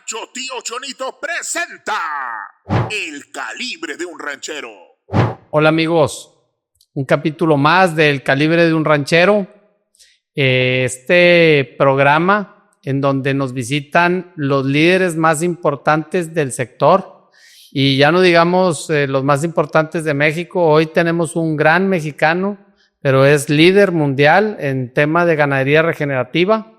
Rancho Tío Chonito presenta El Calibre de un Ranchero. Hola amigos, un capítulo más del Calibre de un Ranchero. Este programa en donde nos visitan los líderes más importantes del sector y ya no digamos los más importantes de México. Hoy tenemos un gran mexicano, pero es líder mundial en tema de ganadería regenerativa.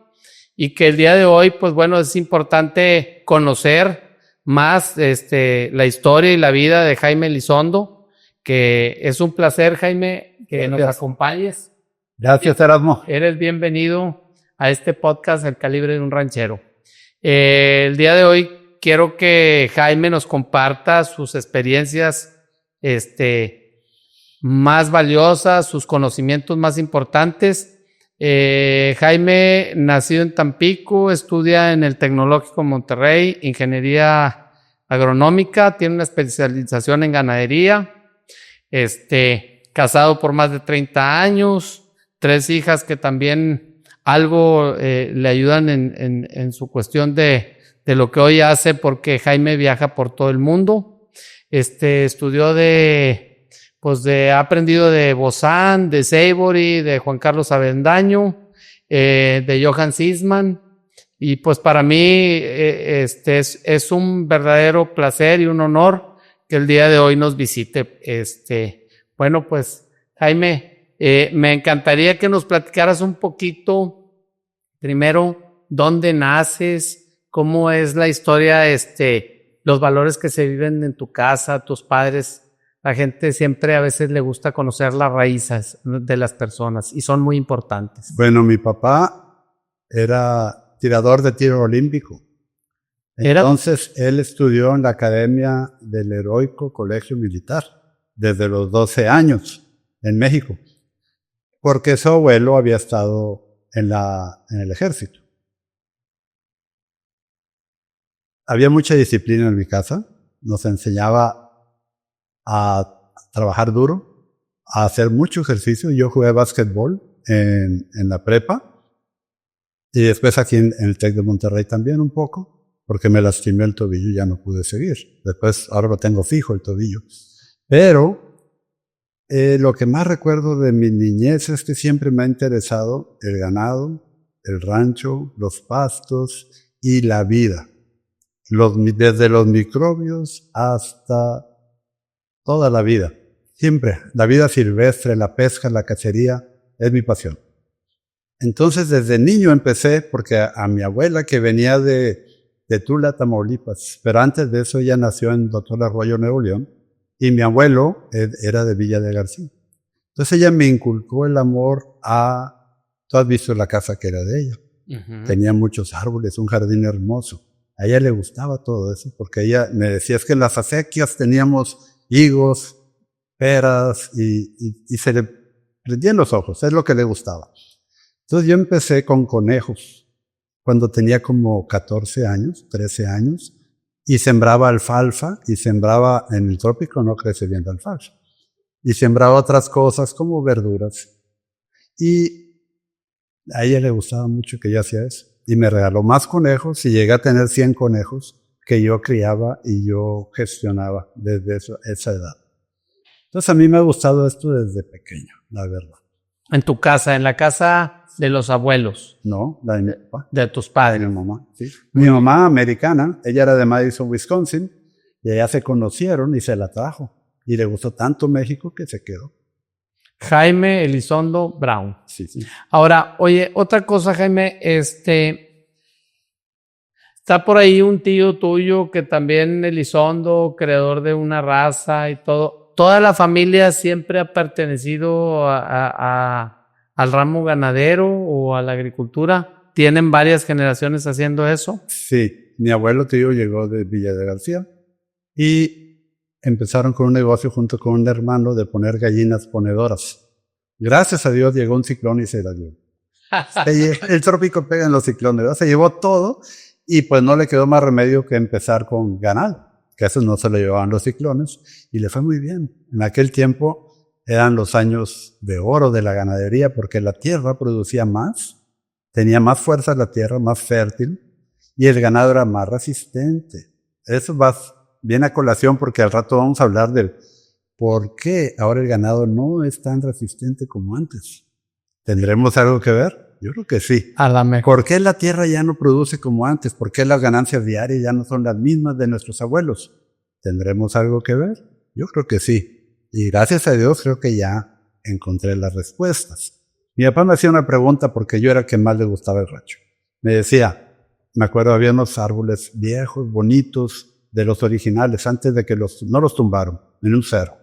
Y que el día de hoy, pues bueno, es importante conocer más la historia y la vida de Jaime Elizondo, que es un placer, Jaime, que nos acompañes. Gracias, Erasmo. Eres bienvenido a este podcast El Calibre de un Ranchero. El día de hoy quiero que Jaime nos comparta sus experiencias más valiosas, sus conocimientos más importantes. Jaime, nacido en Tampico, estudia en el Tecnológico de Monterrey, Ingeniería Agronómica, tiene una especialización en ganadería, casado por más de 30 años, 3 hijas que también algo le ayudan en su cuestión de lo que hoy hace, porque Jaime viaja por todo el mundo. Estudió ha aprendido de Bozán, de Savory, de Juan Carlos Avendaño, de Johann Sisman, y pues para mí es un verdadero placer y un honor que el día de hoy nos visite. Bueno, pues Jaime, me encantaría que nos platicaras un poquito, primero, dónde naces, cómo es la historia, los valores que se viven en tu casa, tus padres. La gente siempre a veces le gusta conocer las raíces de las personas y son muy importantes. Bueno, mi papá era tirador de tiro olímpico. Entonces, él estudió en la Academia del Heroico Colegio Militar desde los 12 años en México, porque su abuelo había estado en el ejército. Había mucha disciplina en mi casa, nos enseñaba a trabajar duro, a hacer mucho ejercicio. Yo jugué básquetbol en la prepa y después aquí en el TEC de Monterrey también un poco, porque me lastimé el tobillo y ya no pude seguir. Después, ahora lo tengo fijo el tobillo. Pero lo que más recuerdo de mi niñez es que siempre me ha interesado el ganado, el rancho, los pastos y la vida. Desde los microbios hasta toda la vida, siempre. La vida silvestre, la pesca, la cacería, es mi pasión. Entonces, desde niño empecé, porque a mi abuela, que venía de Tula, Tamaulipas, pero antes de eso ella nació en Doctor Arroyo, Nuevo León, y mi abuelo era de Villa de García. Entonces ella me inculcó el amor tú has visto la casa que era de ella. Uh-huh. Tenía muchos árboles, un jardín hermoso. A ella le gustaba todo eso, porque ella me decía, es que en las acequias teníamos higos, peras, y se le prendían los ojos, es lo que le gustaba. Entonces yo empecé con conejos cuando tenía como 14 años, 13 años, y sembraba alfalfa, y sembraba, en el trópico no crece bien la alfalfa, y sembraba otras cosas como verduras. Y a ella le gustaba mucho que yo hacía eso, y me regaló más conejos, y llegué a tener 100 conejos, que yo criaba y yo gestionaba desde esa edad. Entonces a mí me ha gustado esto desde pequeño, la verdad. ¿En tu casa, en la casa de los abuelos? No, la de mi papá. De tus padres. De mi mamá, sí. Mi mamá americana, ella era de Madison, Wisconsin, y allá se conocieron y se la trajo. Y le gustó tanto México que se quedó. Jaime Elizondo Brown. Sí, sí. Ahora, oye, otra cosa, Jaime, está por ahí un tío tuyo que también Elizondo, creador de una raza y todo. ¿Toda la familia siempre ha pertenecido al ramo ganadero o a la agricultura? ¿Tienen varias generaciones haciendo eso? Sí, mi abuelo tío llegó de Villa de García y empezaron con un negocio junto con un hermano de poner gallinas ponedoras. Gracias a Dios llegó un ciclón y se la llevó. El trópico pega en los ciclones, ¿verdad? Se llevó todo. Y pues no le quedó más remedio que empezar con ganado, que eso no se lo llevaban los ciclones, y le fue muy bien. En aquel tiempo eran los años de oro de la ganadería, porque la tierra producía más, tenía más fuerza la tierra, más fértil, y el ganado era más resistente. Eso va bien a colación porque al rato vamos a hablar del por qué ahora el ganado no es tan resistente como antes. ¿Tendremos algo que ver? Yo creo que sí. A la mejor. ¿Por qué la tierra ya no produce como antes? ¿Por qué las ganancias diarias ya no son las mismas de nuestros abuelos? ¿Tendremos algo que ver? Yo creo que sí. Y gracias a Dios creo que ya encontré las respuestas. Mi papá me hacía una pregunta porque yo era el que más le gustaba el rancho. Me decía, me acuerdo, había unos árboles viejos, bonitos, de los originales, antes de que no los tumbaron, en un cerro.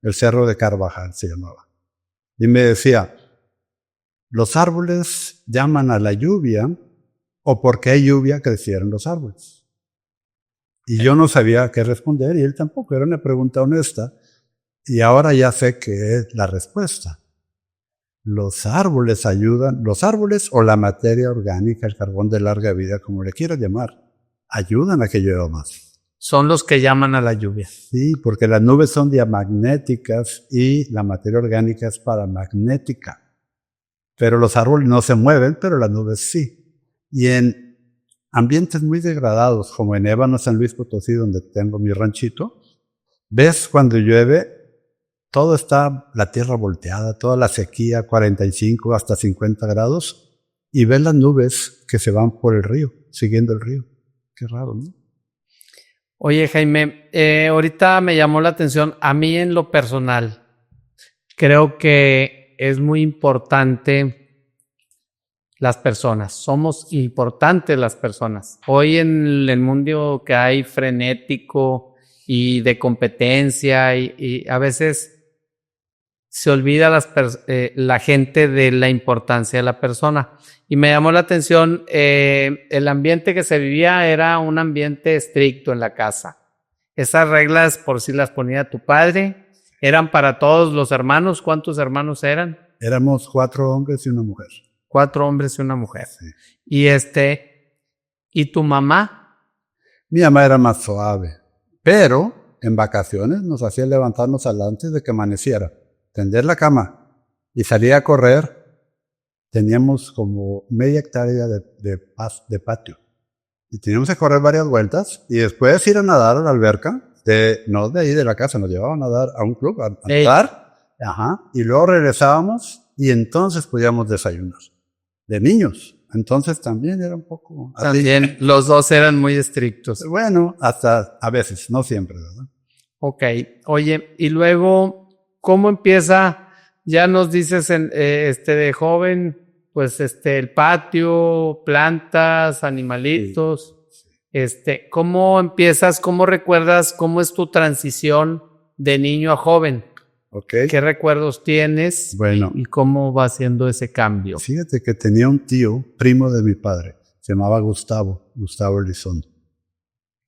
El Cerro de Carvajal se llamaba. Y me decía, los árboles llaman a la lluvia, o porque hay lluvia crecieron los árboles. Y yo no sabía qué responder, y él tampoco, era una pregunta honesta, y ahora ya sé qué es la respuesta. Los árboles ayudan, los árboles o la materia orgánica, el carbón de larga vida, como le quieras llamar, ayudan a que llueva más. Son los que llaman a la lluvia. Sí, porque las nubes son diamagnéticas y la materia orgánica es paramagnética. Pero los árboles no se mueven, pero las nubes sí. Y en ambientes muy degradados, como en Ébano, San Luis Potosí, donde tengo mi ranchito, ves cuando llueve, todo está la tierra volteada, toda la sequía, 45 hasta 50 grados, y ves las nubes que se van por el río, siguiendo el río. Qué raro, ¿no? Oye, Jaime, ahorita me llamó la atención, a mí en lo personal, creo que es muy importante las personas, somos importantes las personas. Hoy en el mundo que hay frenético y de competencia y a veces se olvida la gente de la importancia de la persona. Y me llamó la atención, el ambiente que se vivía era un ambiente estricto en la casa. Esas reglas, por si las ponía tu padre, eran para todos los hermanos. ¿Cuántos hermanos eran? Éramos 4 hombres y una mujer. 4 hombres y una mujer. Sí. ¿Y tu mamá? Mi mamá era más suave, pero en vacaciones nos hacía levantarnos antes de que amaneciera, tender la cama y salir a correr. Teníamos como media hectárea de patio y teníamos que correr varias vueltas y después ir a nadar a la alberca, no de ahí de la casa, nos llevaban a nadar a un club, a nadar, y luego regresábamos y entonces podíamos desayunar. De niños, entonces también era un poco así. También los dos eran muy estrictos. Bueno, hasta a veces, no siempre, ¿verdad? Ok, oye, y luego, ¿cómo empieza? Ya nos dices de joven, pues el patio, plantas, animalitos. Sí. ¿Cómo empiezas? ¿Cómo recuerdas? ¿Cómo es tu transición de niño a joven? Okay. ¿Qué recuerdos tienes? Bueno, ¿Y cómo va haciendo ese cambio? Fíjate que tenía un tío, primo de mi padre, se llamaba Gustavo Elizondo.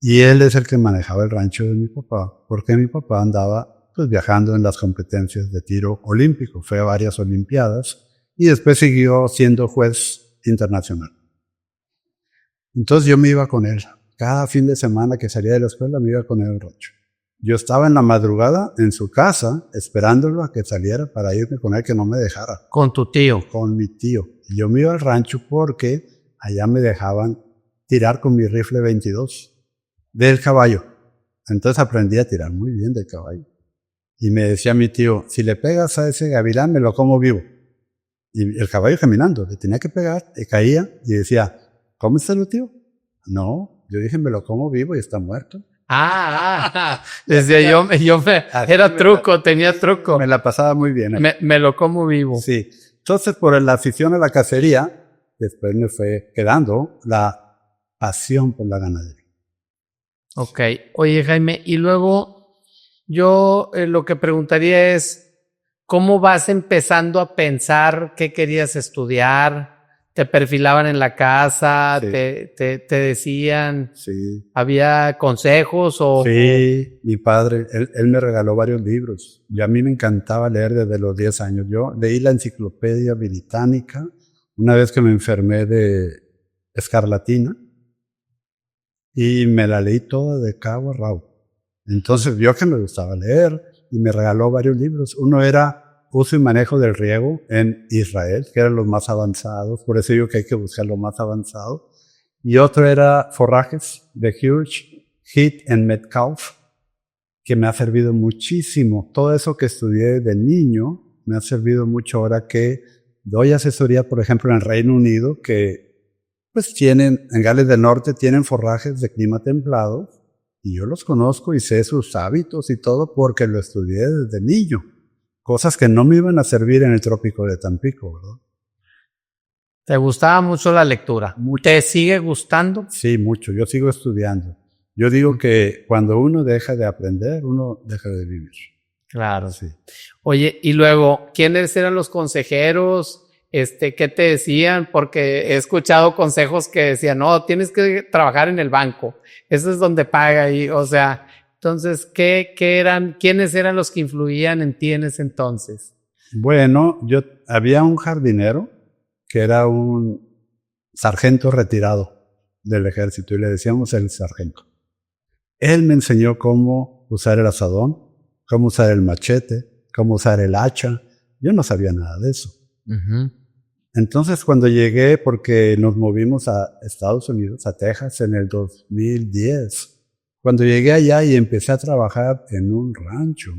Y él es el que manejaba el rancho de mi papá, porque mi papá andaba pues viajando en las competencias de tiro olímpico, fue a varias olimpiadas y después siguió siendo juez internacional. Entonces yo me iba con él, cada fin de semana que salía de la escuela me iba con él al rancho. Yo estaba en la madrugada en su casa esperándolo a que saliera para irme con él, que no me dejara. ¿Con tu tío? Con mi tío. Y yo me iba al rancho porque allá me dejaban tirar con mi rifle 22 del caballo. Entonces aprendí a tirar muy bien del caballo. Y me decía mi tío, si le pegas a ese gavilán, me lo como vivo. Y el caballo caminando, le tenía que pegar, y caía, y decía, ¿cómeselo, tío? No, yo dije, me lo como vivo y está muerto. Decía era truco, tenía truco. Me la pasaba muy bien. Me lo como vivo. Sí. Entonces, por la afición a la cacería, después me fue quedando la pasión por la ganadería. Ok. Oye, Jaime, y luego yo lo que preguntaría es, ¿cómo vas empezando a pensar qué querías estudiar? ¿Te perfilaban en la casa? Sí. ¿Te decían? Sí. ¿Había consejos? Sí, mi padre, él me regaló varios libros. Y a mí me encantaba leer desde los 10 años. Yo leí la Enciclopedia Británica una vez que me enfermé de escarlatina y me la leí toda de cabo a rabo. Entonces vio que me gustaba leer y me regaló varios libros. Uno era Uso y manejo del riego en Israel, que eran los más avanzados. Por eso digo que hay que buscar lo más avanzado. Y otro era forrajes de Hughes, Heath and Metcalf, que me ha servido muchísimo. Todo eso que estudié de niño me ha servido mucho ahora que doy asesoría, por ejemplo, en el Reino Unido, que pues tienen, en Gales del Norte tienen forrajes de clima templado, y yo los conozco y sé sus hábitos y todo porque lo estudié desde niño. Cosas que no me iban a servir en el trópico de Tampico, ¿verdad? ¿Te gustaba mucho la lectura? Mucho. ¿Te sigue gustando? Sí, mucho. Yo sigo estudiando. Yo digo que cuando uno deja de aprender, uno deja de vivir. Claro. Sí. Oye, y luego, ¿quiénes eran los consejeros? ¿Qué te decían? Porque he escuchado consejos que decían, no, tienes que trabajar en el banco. Eso es donde paga. Y, o sea, entonces, ¿quiénes eran los que influían en ti en ese entonces? Bueno, había un jardinero que era un sargento retirado del ejército y le decíamos el sargento. Él me enseñó cómo usar el asadón, cómo usar el machete, cómo usar el hacha. Yo no sabía nada de eso. Uh-huh. Entonces, cuando llegué, porque nos movimos a Estados Unidos, a Texas, en el 2010, cuando llegué allá y empecé a trabajar en un rancho,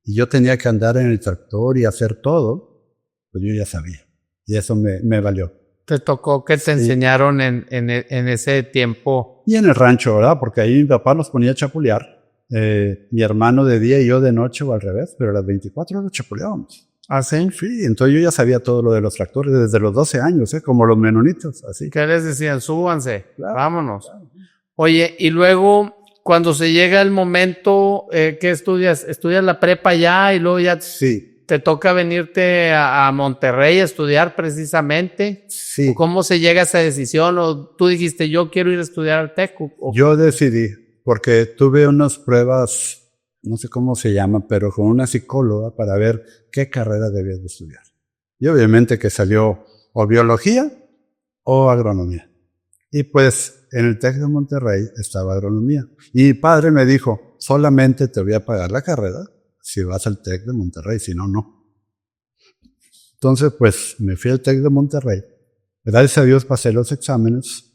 y yo tenía que andar en el tractor y hacer todo, pues yo ya sabía. Y eso me valió. ¿Te tocó que te enseñaron en ese tiempo? Y en el rancho, ¿verdad? Porque ahí mi papá nos ponía a chapulear. Mi hermano de día y yo de noche o al revés, pero a las 24 horas chapuleábamos. ¿Ah, sí? Sí, entonces yo ya sabía todo lo de los tractores desde los 12 años, como los menonitas, así. ¿Qué les decían? Súbanse, Claro, vámonos. claro. Oye, y luego, cuando se llega el momento, ¿qué estudias? ¿Estudias la prepa ya y luego ya Sí, te toca venirte a Monterrey a estudiar precisamente? sí. ¿O cómo se llega a esa decisión? ¿O tú dijiste, yo quiero ir a estudiar al TEC? Yo decidí, porque tuve unas pruebas, no sé cómo se llaman, pero con una psicóloga para ver qué carrera debía de estudiar. Y obviamente que salió o biología o agronomía. Y pues en el TEC de Monterrey estaba agronomía. Y mi padre me dijo, solamente te voy a pagar la carrera si vas al TEC de Monterrey, si no, no. Entonces pues me fui al TEC de Monterrey. Gracias a Dios pasé los exámenes.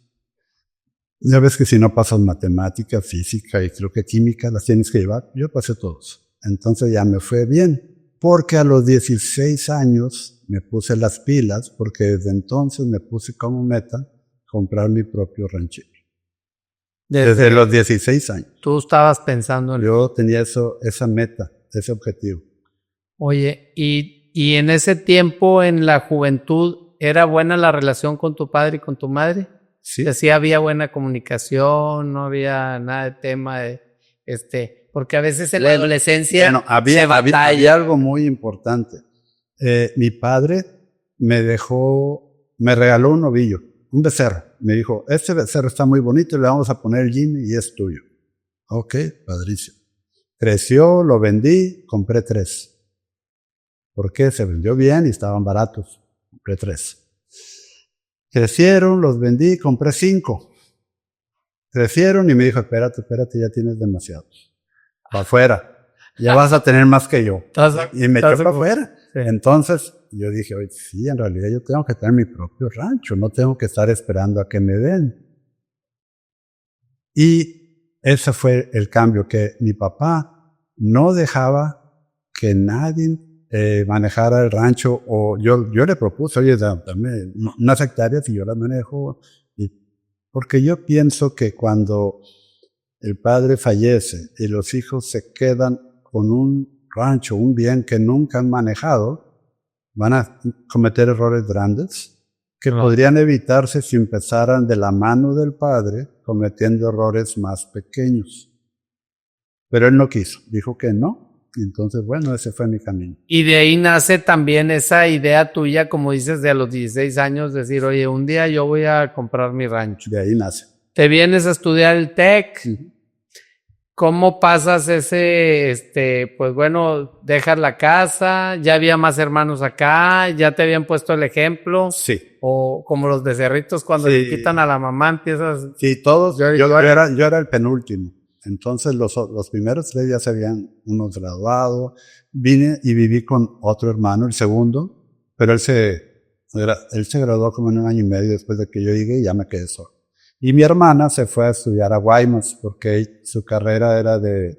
Ya ves que si no pasas matemática, física y creo que química las tienes que llevar. Yo pasé todos. Entonces ya me fue bien. Porque a los 16 años me puse las pilas, porque desde entonces me puse como meta comprar mi propio ranchito. Desde los 16 años. Tú estabas pensando en... Yo tenía esa meta, ese objetivo. Oye, y en ese tiempo, en la juventud, ¿era buena la relación con tu padre y con tu madre? Sí. Sí, había buena comunicación, no había nada de tema de porque a veces en la adolescencia había algo muy importante. Mi padre me regaló un novillo, un becerro. Me dijo, este becerro está muy bonito, le vamos a poner Jimmy y es tuyo. Ok, padrísimo. Creció, lo vendí, compré 3. ¿Por qué? Se vendió bien y estaban baratos. Compré 3. Crecieron, los vendí, compré 5. Crecieron y me dijo, espérate, ya tienes demasiados. Para afuera. Ya vas a tener más que yo. Y me echó para afuera. Sí. Entonces yo dije, oye, sí, en realidad yo tengo que tener mi propio rancho. No tengo que estar esperando a que me den. Y ese fue el cambio, que mi papá no dejaba que nadie manejara el rancho, o yo le propuse, oye, dame unas hectáreas y yo las manejo. Porque yo pienso que cuando el padre fallece y los hijos se quedan con un rancho, un bien que nunca han manejado, van a cometer errores grandes que podrían evitarse si empezaran de la mano del padre cometiendo errores más pequeños. Pero él no quiso, dijo que no. Entonces, bueno, ese fue mi camino. Y de ahí nace también esa idea tuya, como dices, de a los 16 años, decir, oye, un día yo voy a comprar mi rancho. De ahí nace. Te vienes a estudiar el TEC. Uh-huh. ¿Cómo pasas pues bueno, dejas la casa, ya había más hermanos acá, ya te habían puesto el ejemplo? Sí. O como los becerritos cuando le quitan a la mamá empiezas... Sí, todos, yo era el penúltimo. Entonces los primeros 3 ya se habían unos graduado. Vine y viví con otro hermano, el segundo, pero él se graduó como en 1 año y medio después de que yo llegué y ya me quedé solo. Y mi hermana se fue a estudiar a Guaymas porque su carrera era de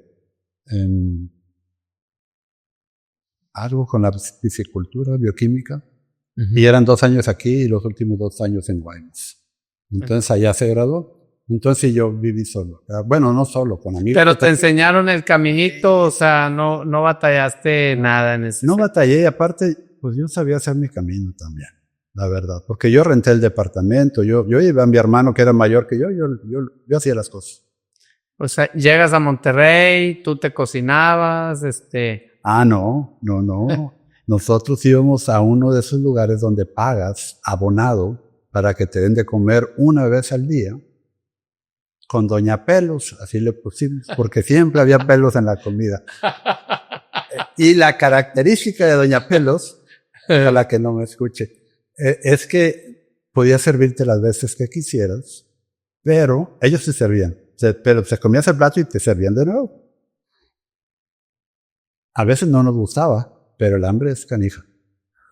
algo con la piscicultura, bioquímica. Y eran 2 años aquí y los últimos 2 años en Guaymas. Entonces allá se graduó. Entonces yo viví solo. Bueno, no solo, con amigos. Pero te enseñaron el caminito, o sea, no batallaste nada en ese. No batallé, y aparte, pues yo sabía hacer mi camino también, la verdad. Porque yo renté el departamento, yo llevé a mi hermano que era mayor que yo hacía las cosas. O sea, llegas a Monterrey, tú te cocinabas, No. Nosotros íbamos a uno de esos lugares donde pagas abonado para que te den de comer una vez al día con Doña Pelos, así le pusimos, porque siempre había pelos en la comida. Y la característica de Doña Pelos, ojalá que no me escuche, es que podía servirte las veces que quisieras, pero ellos te servían. Pero te comías el plato y te servían de nuevo. A veces no nos gustaba, pero el hambre es canija.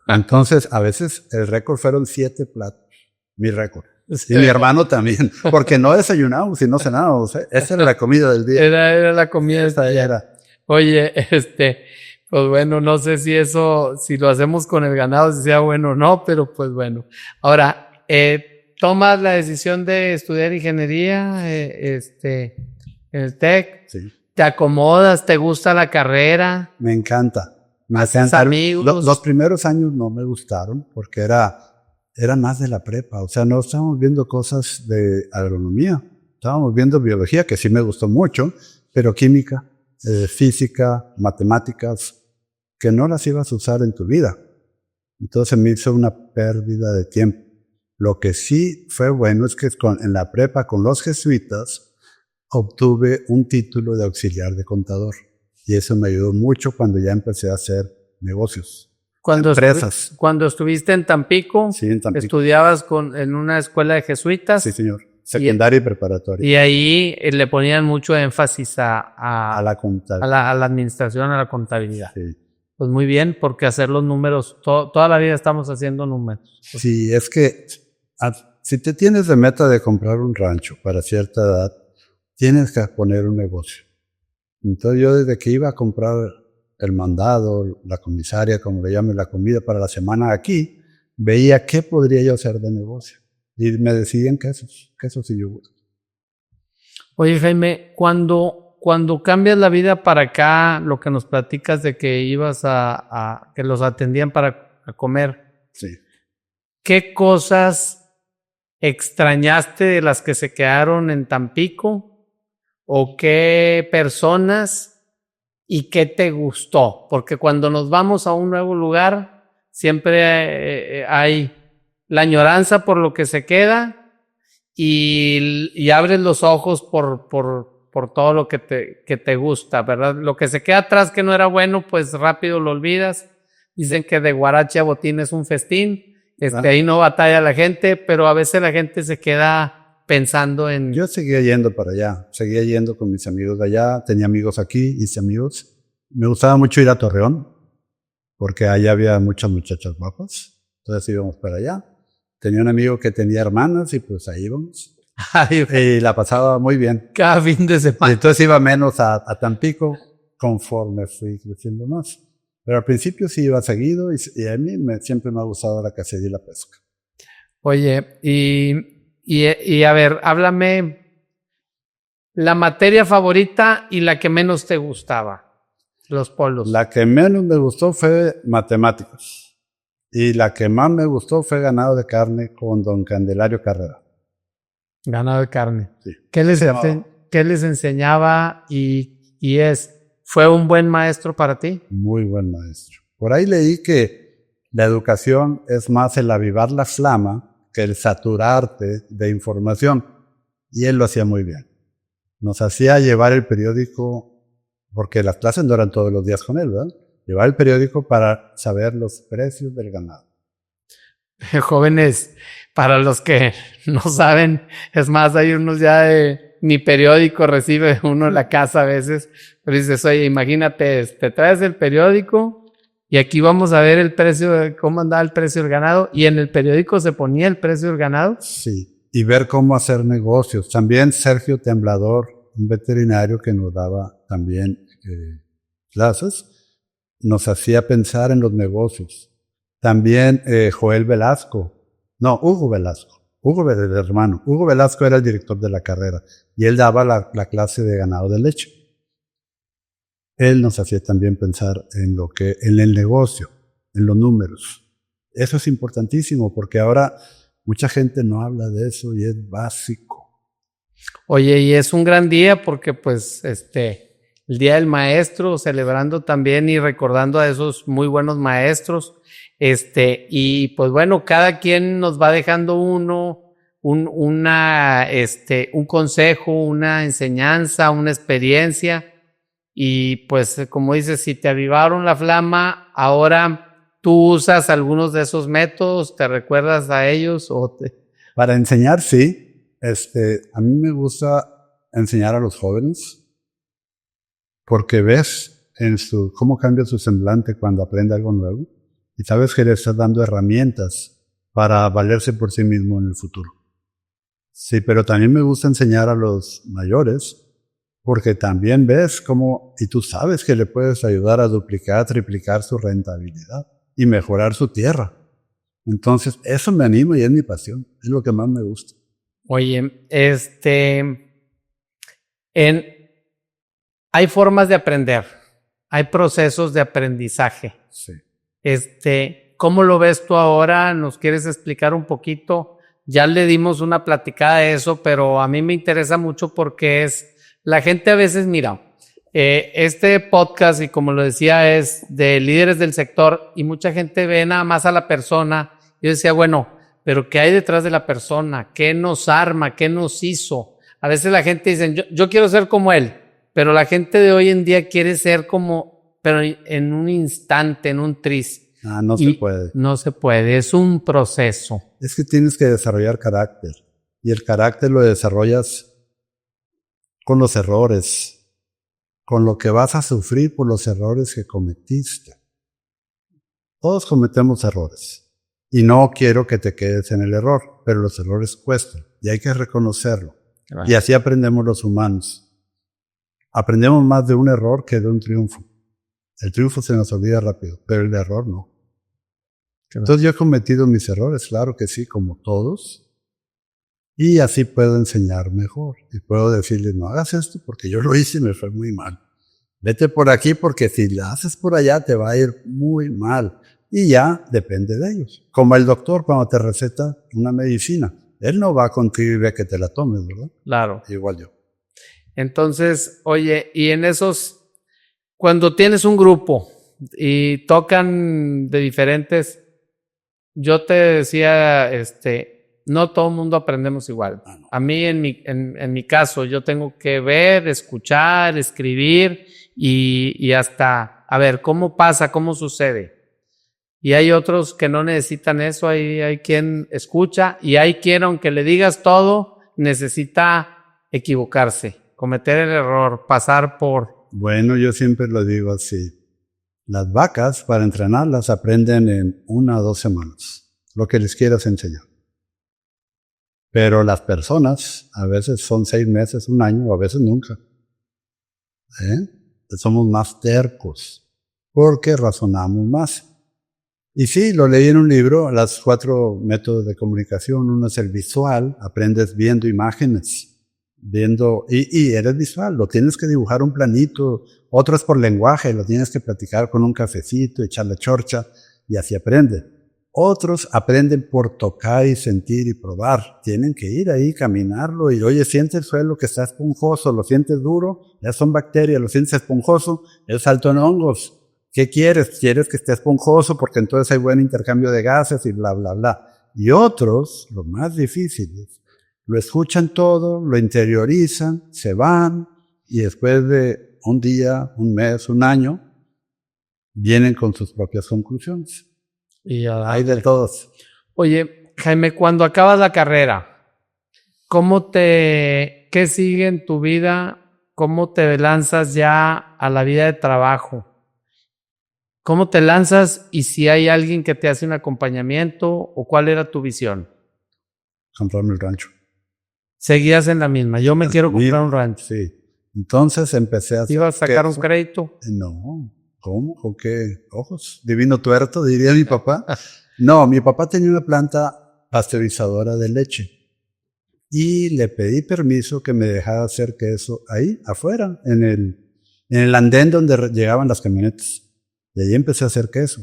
Entonces, a veces el récord fueron 7 platos, mi récord. Y mi hermano también, porque no desayunábamos y no cenábamos. Esa era la comida del día. Era la comida Esa del día. era. Oye, pues bueno, no sé si lo hacemos con el ganado, si sea bueno o no, pero pues bueno. Ahora, tomas la decisión de estudiar ingeniería, en el TEC. Sí. ¿Te acomodas? ¿Te gusta la carrera? Me encanta. Me ¿Haces encanta. amigos? Los primeros años no me gustaron porque era más de la prepa. O sea, no estábamos viendo cosas de agronomía. Estábamos viendo biología, que sí me gustó mucho, pero química, física, matemáticas, que no las ibas a usar en tu vida. Entonces me hizo una pérdida de tiempo. Lo que sí fue bueno es que en la prepa con los jesuitas obtuve un título de auxiliar de contador. Y eso me ayudó mucho cuando ya empecé a hacer negocios. Empresas. Cuando estuviste en Tampico, Sí, en Tampico. estudiabas en una escuela de jesuitas. Sí, señor. Secundaria y preparatoria. Y ahí le ponían mucho énfasis a la contabilidad. A la administración, a la contabilidad. Sí. Pues muy bien, porque hacer los números, toda la vida estamos haciendo números. Sí, es que si te tienes de meta de comprar un rancho para cierta edad, tienes que poner un negocio. Entonces yo desde que iba a comprar el mandado, la comisaria, como le llamen, la comida para la semana aquí, veía qué podría yo hacer de negocio. Y me decidí en quesos y yogur. Oye, Jaime, cuando cambias la vida para acá, lo que nos platicas de que ibas que los atendían para comer, Sí. ¿qué cosas extrañaste de las que se quedaron en Tampico? ¿O qué personas y qué te gustó? Porque cuando nos vamos a un nuevo lugar, siempre hay la añoranza por lo que se queda y abres los ojos por todo lo que te gusta, ¿verdad? Lo que se queda atrás que no era bueno, pues rápido lo olvidas. Dicen que de Guarache a Botín es un festín. Ahí no batalla la gente, pero a veces la gente se queda pensando en... Yo seguía yendo para allá, seguía yendo con mis amigos de allá, tenía amigos aquí, hice amigos. Me gustaba mucho ir a Torreón, porque allá había muchas muchachas guapas, entonces íbamos para allá. Tenía un amigo que tenía hermanas y pues ahí íbamos. Y la pasaba muy bien. Cada fin de semana. Entonces iba menos a Tampico conforme fui creciendo más. Pero al principio sí iba seguido y a mí siempre me ha gustado la cacería y la pesca. Oye, y a ver, háblame la materia favorita y la que menos te gustaba, los polos. La que menos me gustó fue matemáticas y la que más me gustó fue ganado de carne con don Candelario Carrera. Ganado de carne. Sí. ¿Qué les enseñaba fue un buen maestro para ti? Muy buen maestro. Por ahí leí que la educación es más el avivar la flama que el saturarte de información. Y él lo hacía muy bien. Nos hacía llevar el periódico, porque las clases no eran todos los días con él, ¿verdad? Llevar el periódico para saber los precios del ganado. Jóvenes, para los que no saben, es más, hay unos ya ni periódico recibe uno en la casa a veces, pero dices, oye, imagínate, te traes el periódico y aquí vamos a ver el precio, cómo andaba el precio del ganado, y en el periódico se ponía el precio del ganado. Sí, y ver cómo hacer negocios. También Sergio Temblador, un veterinario que nos daba también clases, nos hacía pensar en los negocios. También Hugo Velasco, el hermano. Hugo Velasco era el director de la carrera y él daba la clase de ganado de leche. Él nos hacía también pensar en el negocio, en los números. Eso es importantísimo porque ahora mucha gente no habla de eso y es básico. Oye, y es un gran día porque pues el Día del Maestro, celebrando también y recordando a esos muy buenos maestros. Y pues bueno, cada quien nos va dejando un consejo, una enseñanza, una experiencia. Y pues como dices, si te avivaron la flama, ahora tú usas algunos de esos métodos, ¿te recuerdas a ellos? Para enseñar, sí. A mí me gusta enseñar a los jóvenes porque ves cómo cambia su semblante cuando aprende algo nuevo y sabes que le estás dando herramientas para valerse por sí mismo en el futuro. Sí, pero también me gusta enseñar a los mayores porque también ves cómo, y tú sabes que le puedes ayudar a duplicar, triplicar su rentabilidad y mejorar su tierra. Entonces, eso me anima y es mi pasión, es lo que más me gusta. Oye, hay formas de aprender, hay procesos de aprendizaje. Sí. ¿Cómo lo ves tú ahora? ¿Nos quieres explicar un poquito? Ya le dimos una platicada de eso, pero a mí me interesa mucho porque la gente a veces, mira, este podcast, y como lo decía, es de líderes del sector y mucha gente ve nada más a la persona. Yo decía, bueno, pero ¿qué hay detrás de la persona? ¿Qué nos arma? ¿Qué nos hizo? A veces la gente dice, yo quiero ser como él, pero la gente de hoy en día quiere ser pero en un instante, en un tris. No se puede. No se puede, es un proceso. Es que tienes que desarrollar carácter y el carácter lo desarrollas con los errores, con lo que vas a sufrir por los errores que cometiste. Todos cometemos errores y no quiero que te quedes en el error, pero los errores cuestan y hay que reconocerlo. Claro. Y así aprendemos los humanos. Aprendemos más de un error que de un triunfo. El triunfo se nos olvida rápido, pero el error no. Claro. Entonces yo he cometido mis errores, claro que sí, como todos. Y así puedo enseñar mejor. Y puedo decirles, no hagas esto porque yo lo hice y me fue muy mal. Vete por aquí porque si la haces por allá te va a ir muy mal. Y ya depende de ellos. Como el doctor cuando te receta una medicina. Él no va contigo y ve que te la tomes, ¿verdad? Claro. Igual yo. Entonces, oye, y en cuando tienes un grupo y tocan de diferentes, yo te decía, no todo el mundo aprendemos igual. No. A mí, en mi caso, yo tengo que ver, escuchar, escribir y hasta, a ver, ¿cómo pasa? ¿Cómo sucede? Y hay otros que no necesitan eso, hay quien escucha y hay quien, aunque le digas todo, necesita equivocarse, cometer el error, pasar por... Bueno, yo siempre lo digo así. Las vacas, para entrenarlas, aprenden en 1 o 2 semanas, lo que les quieras enseñar. Pero las personas, a veces son 6 meses, 1 año, o a veces nunca. Somos más tercos, porque razonamos más. Y sí, lo leí en un libro, los 4 métodos de comunicación. Uno es el visual, aprendes viendo imágenes, y eres visual, lo tienes que dibujar un planito. Otro es por lenguaje, lo tienes que platicar con un cafecito, echar la chorcha, y así aprende. Otros aprenden por tocar y sentir y probar. Tienen que ir ahí, caminarlo, y oye, siente el suelo que está esponjoso, lo sientes duro, ya son bacterias, lo sientes esponjoso, es alto en hongos. ¿Qué quieres? ¿Quieres que esté esponjoso? Porque entonces hay buen intercambio de gases y bla, bla, bla. Y otros, los más difíciles, lo escuchan todo, lo interiorizan, se van y después de un día, un mes, 1 año, vienen con sus propias conclusiones. Y hay de todos. Oye, Jaime, cuando acabas la carrera, ¿qué sigue en tu vida? ¿Cómo te lanzas ya a la vida de trabajo? ¿Cómo te lanzas y si hay alguien que te hace un acompañamiento o cuál era tu visión? Comprarme el rancho. Seguías en la misma. Yo me quiero comprar un rancho. Sí. Entonces empecé a... ¿Ibas a sacar un queso. crédito? No. ¿Cómo? ¿Con qué ojos? Divino tuerto, diría mi papá. No, mi papá tenía una planta pasteurizadora de leche. Y le pedí permiso que me dejara hacer queso ahí, afuera, en el andén donde llegaban las camionetas. Y ahí empecé a hacer queso.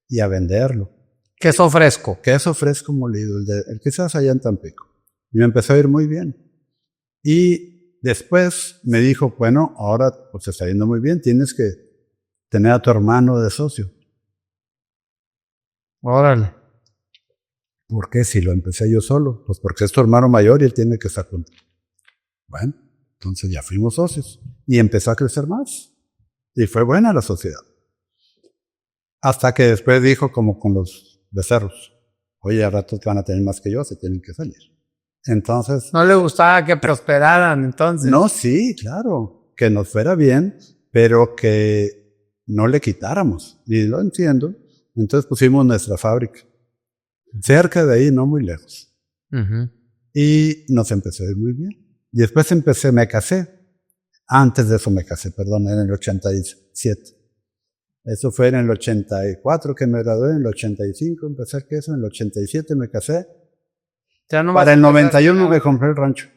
Y a venderlo. Queso fresco. Queso fresco molido, el que se hace allá en Tampico. Y me empezó a ir muy bien. Y después me dijo, bueno, ahora pues te está yendo muy bien, tienes que tener a tu hermano de socio. Órale. ¿Por qué? Si lo empecé yo solo. Pues porque es tu hermano mayor y él tiene que estar contigo. Bueno, entonces ya fuimos socios. Y empezó a crecer más. Y fue buena la sociedad. Hasta que después dijo, como con los becerros, oye, a ratos van a tener más que yo, se tienen que salir. Entonces... No le gustaba que prosperaran, entonces. No, sí, claro, que nos fuera bien, pero que no le quitáramos. Y lo entiendo. Entonces pusimos nuestra fábrica. Cerca de ahí, no muy lejos. Uh-huh. Y nos empezó a ir muy bien. Y después me casé. Antes de eso me casé, perdón, en el 87. Eso fue en el 84 que me gradué, en el 85 empecé a queso, en el 87 me casé. Ya no Para el 91 me compré el rancho.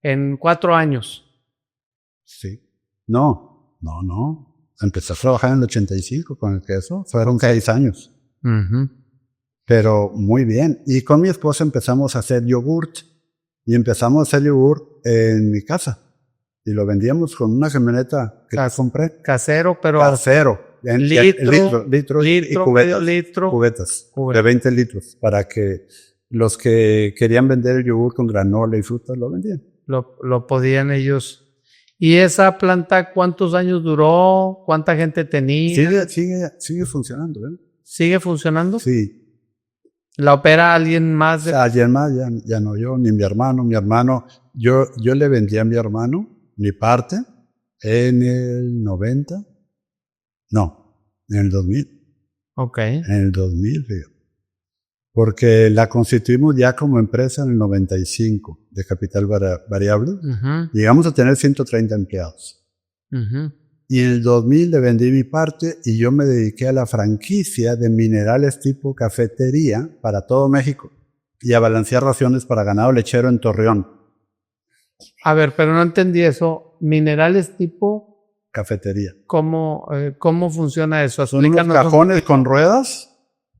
En 4 años. Sí. No. Empecé a trabajar en el 85 con el queso. Fueron 6 años. Uh-huh. Pero muy bien. Y con mi esposa empezamos a hacer yogurt. Y empezamos a hacer yogurt en mi casa. Y lo vendíamos con una camioneta que compré. Casero, pero... Casero. Litro y cubetas. litro. Cubetas de 20 litros. Para que los que querían vender el yogur con granola y frutas lo vendían. Lo podían ellos. ¿Y esa planta cuántos años duró? ¿Cuánta gente tenía? Sigue funcionando, ¿eh? ¿Sigue funcionando? Sí. ¿La opera alguien más? Alguien más, ya no yo, ni mi hermano. Mi hermano, yo le vendí a mi hermano mi parte en el 90. No, en el 2000. Ok. En el 2000, fíjate. Porque la constituimos ya como empresa en el 95 de capital variable. Uh-huh. Llegamos a tener 130 empleados. Uh-huh. Y en el 2000 le vendí mi parte y yo me dediqué a la franquicia de minerales tipo cafetería para todo México y a balancear raciones para ganado lechero en Torreón. A ver, pero no entendí eso. ¿Minerales tipo? Cafetería. ¿Cómo funciona eso? Son unos cajones con ruedas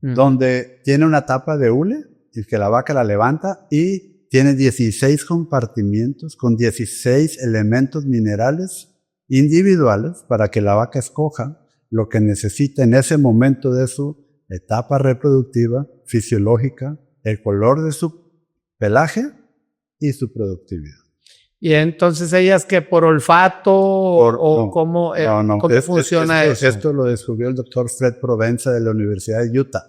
uh-huh. donde tiene una tapa de hule y que la vaca la levanta y tiene 16 compartimientos con 16 elementos minerales individuales para que la vaca escoja lo que necesita en ese momento de su etapa reproductiva, fisiológica, el color de su pelaje y su productividad. Y entonces ellas que por olfato o cómo funciona eso. Esto lo descubrió el doctor Fred Provenza de la Universidad de Utah.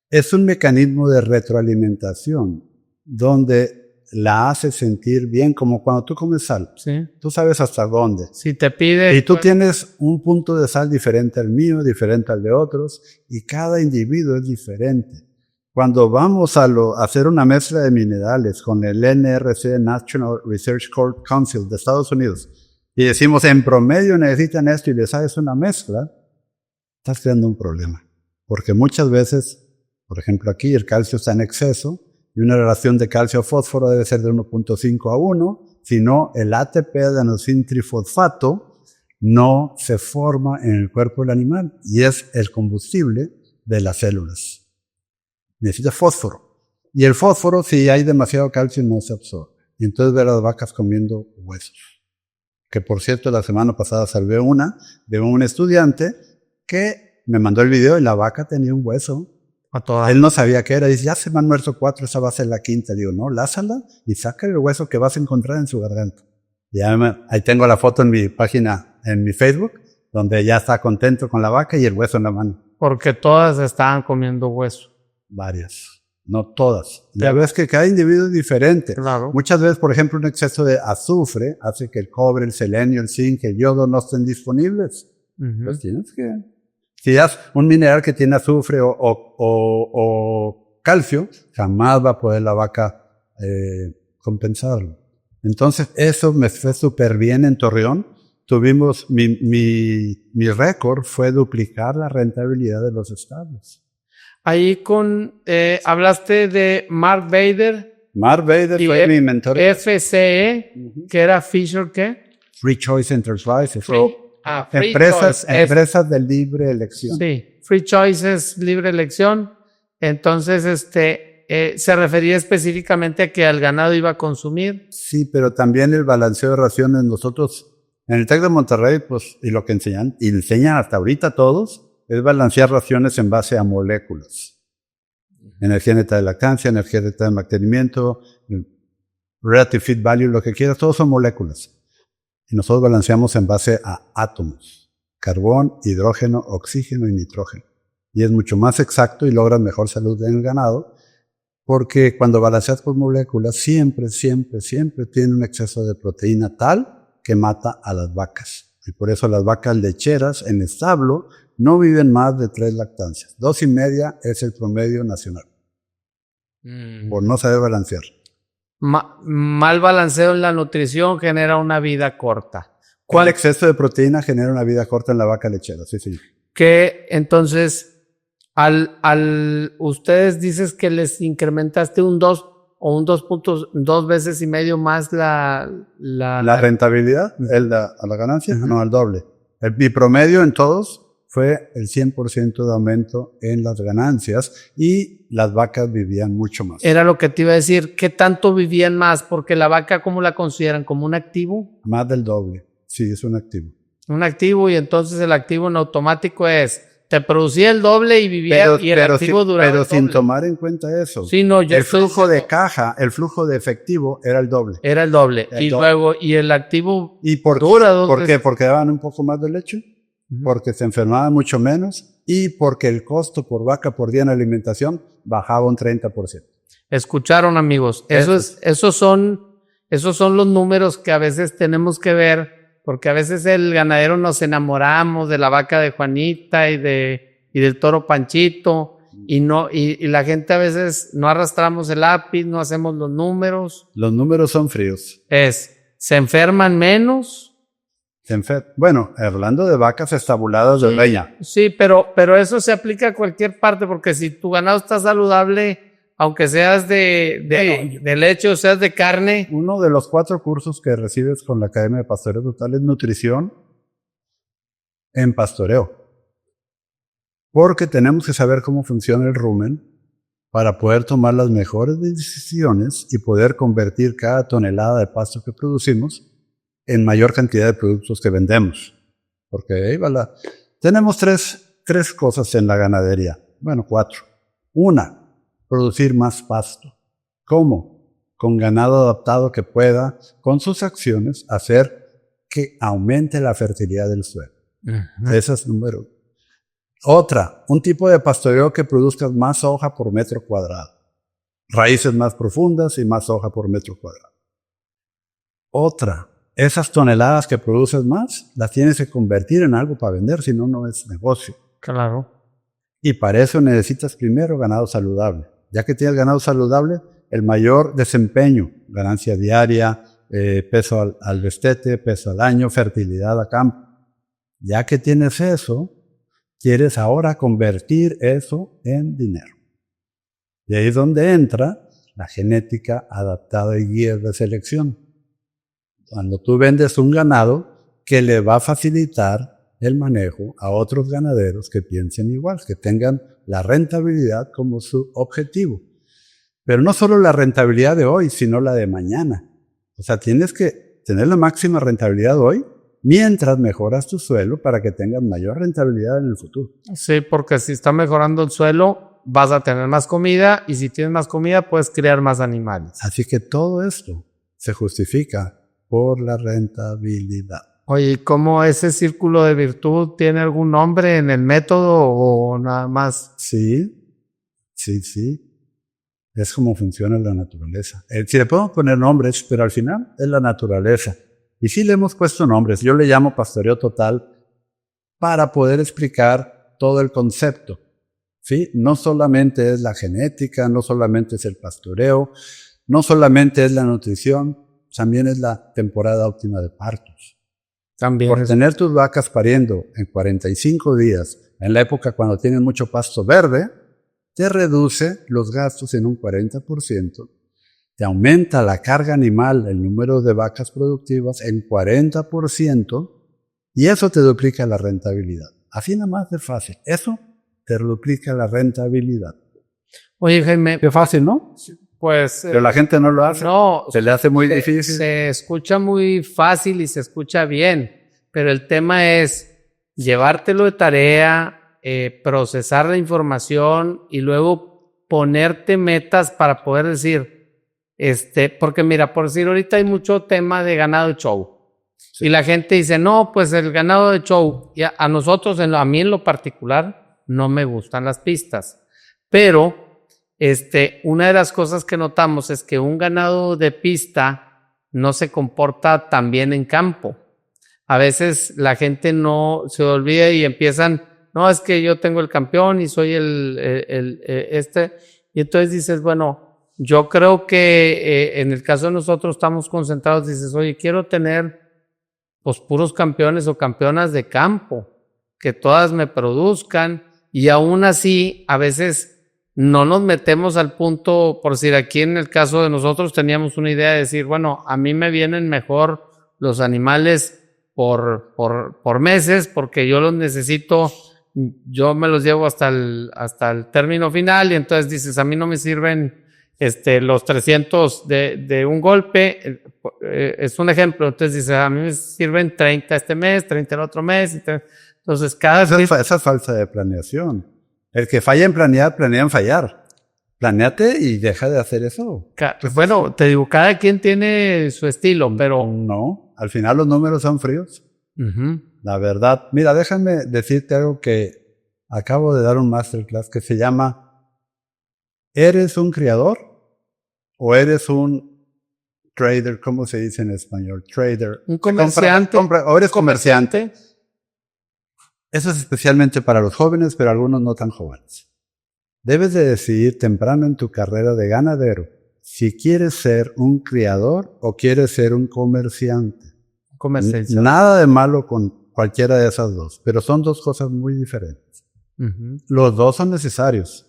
Es un mecanismo de retroalimentación donde la hace sentir bien, como cuando tú comes sal. Sí. Tú sabes hasta dónde. Si te pide... Y tú tienes un punto de sal diferente al mío, diferente al de otros, y cada individuo es diferente. Cuando vamos a hacer una mezcla de minerales con el NRC, National Research Council de Estados Unidos, y decimos, en promedio necesitan esto, y les haces una mezcla, estás creando un problema. Porque muchas veces, por ejemplo aquí, el calcio está en exceso, y una relación de calcio-fósforo debe ser de 1.5 a 1, si no, el ATP de adenosintrifosfato no se forma en el cuerpo del animal, y es el combustible de las células. Necesita fósforo. Y el fósforo, si hay demasiado calcio, no se absorbe. Y entonces ve a las vacas comiendo huesos. Que por cierto, la semana pasada salvé una de un estudiante que me mandó el video y la vaca tenía un hueso. Él no sabía qué era. Dice, ya se me han muerto 4, esa va a ser la quinta. Digo, no, lázala y saca el hueso que vas a encontrar en su garganta. Y ahí tengo la foto en mi página, en mi Facebook, donde ya está contento con la vaca y el hueso en la mano. Porque todas estaban comiendo hueso. Varias, no todas. Ya ves que cada individuo es diferente. Claro. Muchas veces, por ejemplo, un exceso de azufre hace que el cobre, el selenio, el zinc, el yodo no estén disponibles. Uh-huh. Pues tienes que... Si das un mineral que tiene azufre o calcio, jamás va a poder la vaca compensarlo. Entonces, eso me fue súper bien en Torreón. Tuvimos, mi récord fue duplicar la rentabilidad de los establos. Ahí hablaste de Mark Bader. Mark Bader y fue mi mentor. FCE, que era Fisher, ¿qué? Free Choice Enterprises. Free Empresas de libre elección. Sí, Free Choice es libre elección. Entonces, se refería específicamente a que el ganado iba a consumir. Sí, pero también el balanceo de raciones. Nosotros, en el TEC de Monterrey, pues, y lo que enseñan hasta ahorita todos, es balancear raciones en base a moléculas. Energía neta de lactancia, energía neta de mantenimiento, relative feed value, lo que quieras, todos son moléculas. Y nosotros balanceamos en base a átomos: carbón, hidrógeno, oxígeno y nitrógeno. Y es mucho más exacto y logras mejor salud en el ganado, porque cuando balanceas por moléculas, siempre tiene un exceso de proteína tal que mata a las vacas. Y por eso las vacas lecheras en establo no viven más de 3 lactancias. 2.5 es el promedio nacional. Por no saber balancear. Mal balanceo en la nutrición genera una vida corta. El exceso de proteína genera una vida corta en la vaca lechera, sí. Que entonces, ustedes dices que les incrementaste un 2 o un 2 veces y medio más la rentabilidad, a la ganancia, no, al doble. Mi promedio en todos fue el 100% de aumento en las ganancias y las vacas vivían mucho más. Era lo que te iba a decir. ¿Qué tanto vivían más? Porque la vaca, ¿cómo la consideran? ¿Como un activo? Más del doble. Sí, es un activo. Un activo, y entonces el activo en automático te producía el doble y vivía, y el activo duraba Pero el doble. sin tomar en cuenta eso. Sí, no, el flujo de caja, el flujo de efectivo era el doble. Era el doble. Luego, y el activo dura 2 veces. ¿Por qué? Porque daban un poco más de leche, porque se enfermaban mucho menos y porque el costo por vaca por día en alimentación bajaba un 30%. Escucharon, amigos. Esos son los números que a veces tenemos que ver, porque a veces el ganadero nos enamoramos de la vaca de Juanita y del toro Panchito, y la gente a veces no arrastramos el lápiz, no hacemos los números. Los números son fríos. Se enferman menos. Bueno, hablando de vacas estabuladas de leña. Sí, pero eso se aplica a cualquier parte, porque si tu ganado está saludable, aunque seas de leche o seas de carne. Uno de los 4 cursos que recibes con la Academia de Pastoreo Total es nutrición en pastoreo. Porque tenemos que saber cómo funciona el rumen para poder tomar las mejores decisiones y poder convertir cada tonelada de pasto que producimos en mayor cantidad de productos que vendemos. Porque ahí va tenemos tres cosas en la ganadería. Bueno, 4. Una, producir más pasto. ¿Cómo? Con ganado adaptado que pueda, con sus acciones, hacer que aumente la fertilidad del suelo. Ese es número 1. Otra, un tipo de pastoreo que produzca más hoja por metro cuadrado. Raíces más profundas y más hoja por metro cuadrado. Otra, esas toneladas que produces más, las tienes que convertir en algo para vender, si no, no es negocio. Claro. Y para eso necesitas primero ganado saludable. Ya que tienes ganado saludable, el mayor desempeño, ganancia diaria, peso al destete, peso al año, fertilidad a campo. Ya que tienes eso, quieres ahora convertir eso en dinero. Y ahí es donde entra la genética adaptada y guías de selección. Cuando tú vendes un ganado que le va a facilitar el manejo a otros ganaderos que piensen igual, que tengan la rentabilidad como su objetivo. Pero no solo la rentabilidad de hoy, sino la de mañana. O sea, tienes que tener la máxima rentabilidad hoy mientras mejoras tu suelo para que tengas mayor rentabilidad en el futuro. Sí, porque si está mejorando el suelo, vas a tener más comida, y si tienes más comida, puedes criar más animales. Así que todo esto se justifica por la rentabilidad. Oye, ¿cómo ese círculo de virtud tiene algún nombre en el método o nada más? Sí. Es como funciona la naturaleza. Si le podemos poner nombres, pero al final es la naturaleza. Y sí le hemos puesto nombres. Yo le llamo pastoreo total para poder explicar todo el concepto. ¿Sí? No solamente es la genética, no solamente es el pastoreo. no solamente es la nutrición, también es la temporada óptima de partos. También. Por tener tus vacas pariendo en 45 días, en la época cuando tienen mucho pasto verde, te reduce los gastos en un 40%, te aumenta la carga animal, el número de vacas productivas en 40%, y eso te duplica la rentabilidad. Así nada más de fácil. Eso te duplica la rentabilidad. Oye, Jaime, Qué fácil, ¿no? pues Pero la gente no lo hace. no, Se le hace muy difícil. se escucha muy fácil y se escucha bien, pero el tema es llevártelo de tarea, procesar la información y luego ponerte metas para poder decir, porque mira, por decir, ahorita hay mucho tema de ganado de show. Sí. Y la gente dice, no, pues el ganado de show, y a nosotros, a mí en lo particular, no me gustan las pistas, pero una de las cosas que notamos es que un ganado de pista no se comporta tan bien en campo. A veces la gente no se olvida y empiezan, no, es que yo tengo el campeón y soy y entonces dices, bueno, yo creo que en el caso de nosotros estamos concentrados, dices, oye, quiero tener pues puros campeones o campeonas de campo, que todas me produzcan, y aún así a veces no nos metemos al punto, por decir, aquí en el caso de nosotros teníamos una idea de decir, bueno, a mí me vienen mejor los animales por meses, porque yo los necesito, yo me los llevo hasta el término final, y entonces dices, a mí no me sirven los 300 de un golpe, es un ejemplo, entonces dices, a mí me sirven 30 este mes, 30 el otro mes, entonces cada vez... Esa es falta de planeación. El que falla en planear, planea en fallar. Planéate y deja de hacer eso. Bueno, te digo, cada quien tiene su estilo, pero... No, al final los números son fríos. Uh-huh. La verdad. Mira, déjame decirte algo que acabo de dar un masterclass que se llama ¿eres un criador o eres un trader? ¿Cómo se dice en español? Trader. Un comerciante. O eres comerciante. Eso es especialmente para los jóvenes, pero algunos no tan jóvenes. Debes de decidir temprano en tu carrera de ganadero si quieres ser un criador o quieres ser un comerciante. Nada de malo con cualquiera de esas dos, pero son dos cosas muy diferentes. Uh-huh. Los dos son necesarios.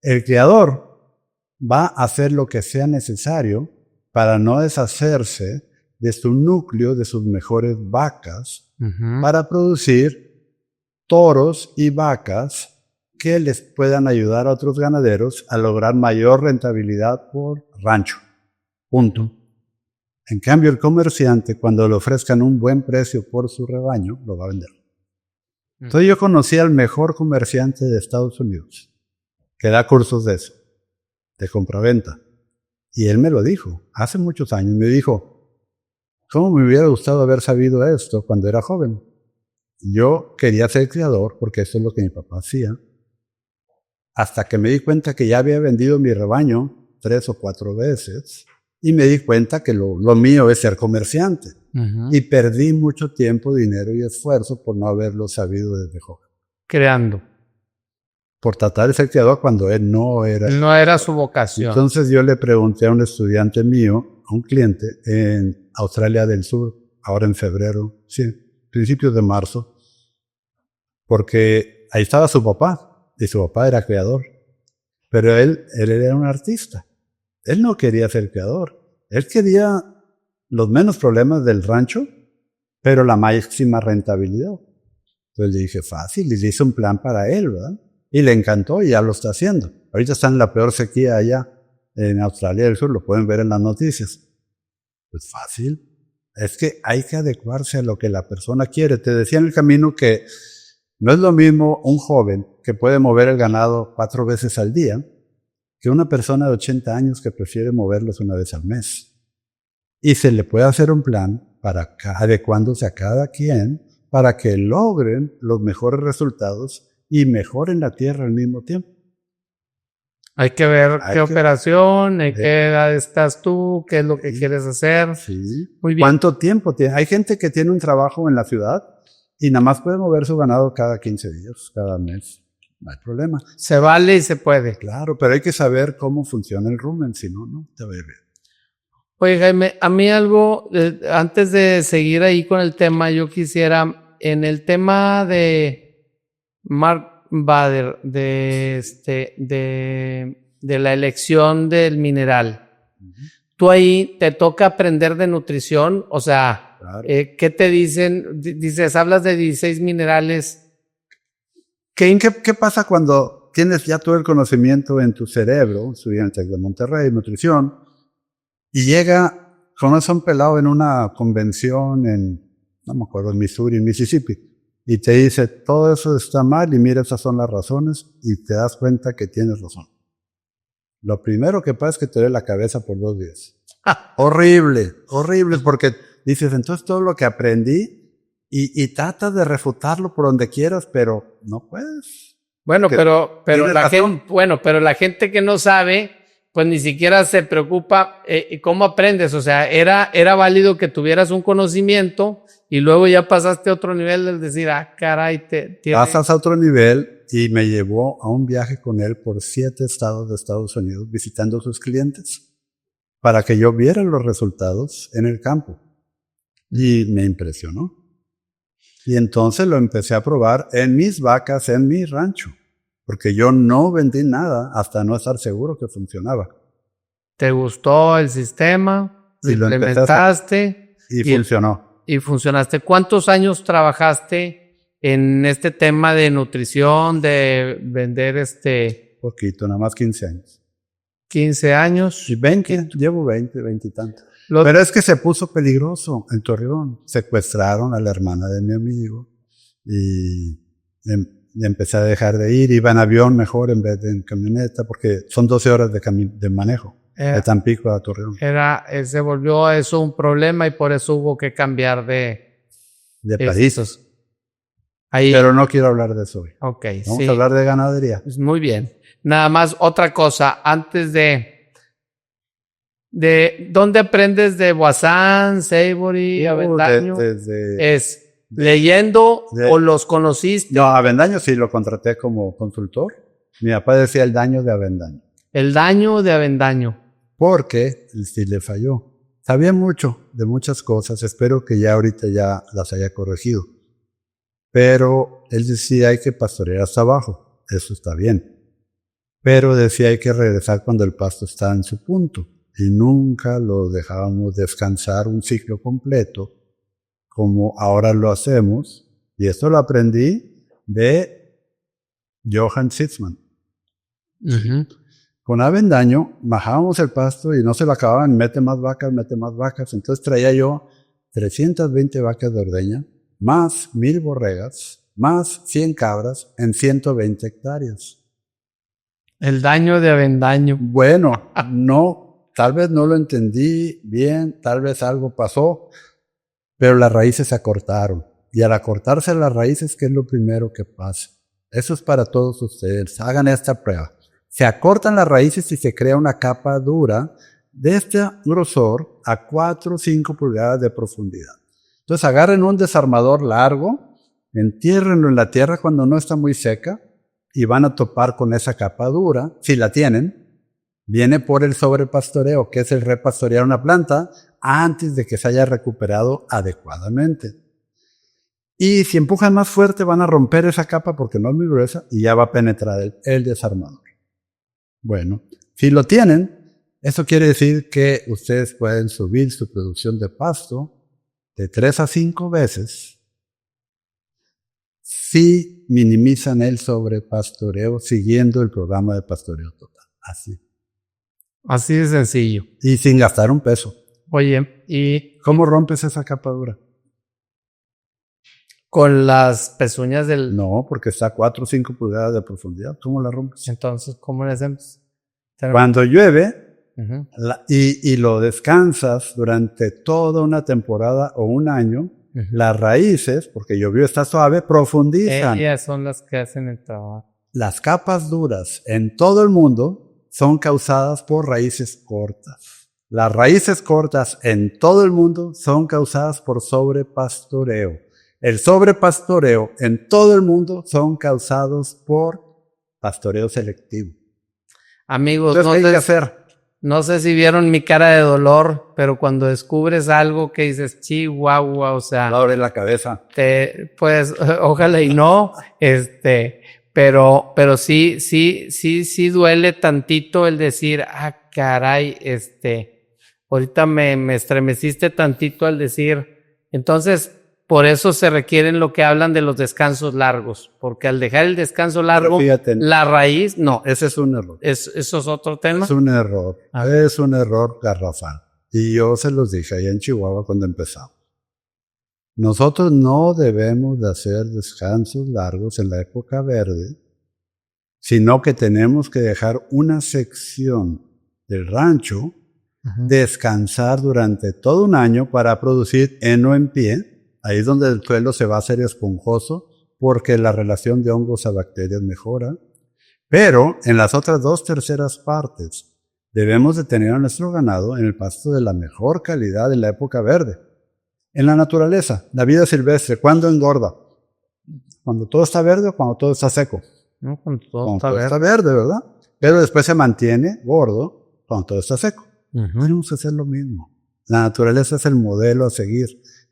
El criador va a hacer lo que sea necesario para no deshacerse de su núcleo, de sus mejores vacas, uh-huh, para producir toros y vacas que les puedan ayudar a otros ganaderos a lograr mayor rentabilidad por rancho. Punto. En cambio, el comerciante, cuando le ofrezcan un buen precio por su rebaño, lo va a vender. Entonces yo conocí al mejor comerciante de Estados Unidos, que da cursos de eso, de compraventa. Y él me lo dijo, hace muchos años, me dijo, ¿cómo me hubiera gustado haber sabido esto cuando era joven? Yo quería ser criador porque eso es lo que mi papá hacía, hasta que me di cuenta que ya había vendido mi rebaño 3 o 4 veces y me di cuenta que lo mío es ser comerciante. Uh-huh. Y perdí mucho tiempo, dinero y esfuerzo por no haberlo sabido desde joven. Creando. Por tratar de ser criador cuando él no era. No era su vocación. Entonces yo le pregunté a un estudiante mío, a un cliente en Australia del Sur, ahora en febrero, sí, principios de marzo, porque ahí estaba su papá, y su papá era creador, pero él era un artista. Él no quería ser creador, él quería los menos problemas del rancho, pero la máxima rentabilidad. Entonces le dije, fácil, y le hice un plan para él, ¿verdad? Y le encantó y ya lo está haciendo. Ahorita está en la peor sequía allá en Australia del Sur, lo pueden ver en las noticias. Pues fácil. Es que hay que adecuarse a lo que la persona quiere. Te decía en el camino que no es lo mismo un joven que puede mover el ganado 4 veces al día que una persona de 80 años que prefiere moverlos 1 vez al mes. Y se le puede hacer un plan para adecuándose a cada quien para que logren los mejores resultados y mejoren la tierra al mismo tiempo. Hay que ver qué operación, en qué edad estás tú, qué es lo que quieres hacer. Sí. Muy bien. ¿Cuánto tiempo tiene? Hay gente que tiene un trabajo en la ciudad y nada más puede mover su ganado cada 15 días, cada mes. No hay problema. Se vale y se puede. Claro, pero hay que saber cómo funciona el rumen, si no, no te va a ir bien. Oye, Jaime, a mí algo, antes de seguir ahí con el tema, yo quisiera, en el tema de Mark Bader, de la elección del mineral, tú ahí te toca aprender de nutrición, o sea, Claro. ¿qué te dicen? Dices, hablas de 16 minerales. ¿Qué pasa cuando tienes ya todo el conocimiento en tu cerebro? Estudié en el TEC de Monterrey, nutrición, y conoce a un pelado en una convención no me acuerdo, en Missouri, en Mississippi, y te dice, todo eso está mal y mira, esas son las razones, y te das cuenta que tienes razón. Lo primero que pasa es que te duele la cabeza por 2 días. Horrible, porque dices, entonces todo lo que aprendí, y tratas de refutarlo por donde quieras, pero no puedes. Bueno, Que pero tienes razón. pero la gente que no sabe, pues ni siquiera se preocupa cómo aprendes. O sea, era válido que tuvieras un conocimiento y luego ya pasaste a otro nivel del decir, caray, Pasas a otro nivel, y me llevó a un viaje con él por 7 estados de Estados Unidos visitando a sus clientes para que yo viera los resultados en el campo. Y me impresionó. Y entonces lo empecé a probar en mis vacas, en mi rancho, porque yo no vendí nada hasta no estar seguro que funcionaba. ¿Te gustó el sistema? Lo Y lo empecé a implementaste Y funcionó. y funcionaste. ¿Cuántos años trabajaste en este tema de nutrición, de vender Poquito, nada más 15 años. 15 años? Y 20, llevo 20 y tanto. Pero es que se puso peligroso en Torreón. Secuestraron a la hermana de mi amigo y empecé a dejar de ir. Iba en avión mejor en vez de en camioneta, porque son 12 horas de manejo de Tampico a Torreón. Se volvió eso un problema y por eso hubo que cambiar de país. Ahí. Pero no quiero hablar de eso hoy. Ok, Vamos a hablar de ganadería. Pues muy bien. Nada más otra cosa, antes de ¿dónde aprendes de Boissin, Savory, Avendaño? ¿Es leyendo o los conociste? No, Avendaño sí lo contraté como consultor. Mi papá decía el daño de Avendaño. El daño de Avendaño. Porque sí le falló. Sabía mucho de muchas cosas. Espero que ya ahorita ya las haya corregido. Pero él decía hay que pastorear hasta abajo. Eso está bien. Pero decía hay que regresar cuando el pasto está en su punto. Y nunca lo dejábamos descansar un ciclo completo como ahora lo hacemos. Y esto lo aprendí de Johann Sitzmann. Con Avendaño bajábamos el pasto y no se lo acababan, mete más vacas. Entonces traía yo 320 vacas de ordeña, más 1000 borregas, más 100 cabras en 120 hectáreas. El daño de Avendaño. Bueno, no, tal vez no lo entendí bien, tal vez algo pasó, pero las raíces se acortaron. Y al acortarse las raíces, ¿qué es lo primero que pasa? Eso es para todos ustedes. Hagan esta prueba. Se acortan las raíces y se crea una capa dura de este grosor a 4 o 5 pulgadas de profundidad. Entonces agarren un desarmador largo, entiérrenlo en la tierra cuando no está muy seca y van a topar con esa capa dura. Si la tienen, viene por el sobrepastoreo, que es el repastorear una planta antes de que se haya recuperado adecuadamente. Y si empujan más fuerte van a romper esa capa porque no es muy gruesa y ya va a penetrar el desarmador. Bueno, si lo tienen, eso quiere decir que ustedes pueden subir su producción de pasto de 3 a 5 veces si minimizan el sobrepastoreo siguiendo el programa de pastoreo total. Así de sencillo. Y sin gastar un peso. Oye, ¿y cómo rompes esa capa dura? Con las pezuñas del... No, porque está a 4 o 5 pulgadas de profundidad. ¿Cómo la rompes? Entonces, ¿cómo le hacemos? Cuando llueve y lo descansas durante toda una temporada o un año, las raíces, porque llovió, está suave, profundizan. Ellas son las que hacen el trabajo. Las capas duras en todo el mundo son causadas por raíces cortas. Las raíces cortas en todo el mundo son causadas por sobrepastoreo. El sobrepastoreo en todo el mundo son causados por pastoreo selectivo. Amigos, entonces, ¿qué hay que hacer? no sé si vieron mi cara de dolor, pero cuando descubres algo que dices, chihuahua, o sea, Abre la cabeza. pues ojalá y no, pero sí duele tantito el decir, caray, ahorita me estremeciste tantito al decir, entonces, por eso se requieren lo que hablan de los descansos largos, porque al dejar el descanso largo, Fíjate, la raíz, no, ese es un error. eso es otro tema. Es un error. Es un error garrafal. Y yo se los dije allá en Chihuahua cuando empezamos. Nosotros no debemos de hacer descansos largos en la época verde, sino que tenemos que dejar una sección del rancho descansar durante todo un año para producir heno en pie. Ahí es donde el suelo se va a hacer esponjoso porque la relación de hongos a bacterias mejora. Pero en las otras 2/3 partes debemos de tener a nuestro ganado en el pasto de la mejor calidad en la época verde. En la naturaleza, la vida silvestre, ¿cuándo engorda? ¿Cuando todo está verde o cuando todo está seco? No, cuando todo Cuando está todo verde. está verde, ¿verdad? Pero después se mantiene gordo cuando todo está seco. Tenemos que hacer lo mismo. La naturaleza es el modelo a seguir,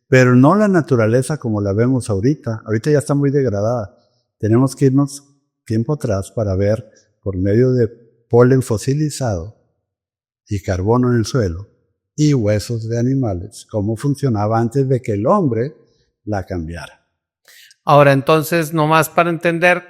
pero no la naturaleza como la vemos ahorita. Ahorita ya está muy degradada. Tenemos que irnos tiempo atrás para ver por medio de polen fosilizado y carbono en el suelo y huesos de animales cómo funcionaba antes de que el hombre la cambiara. Ahora, entonces, nomás para entender,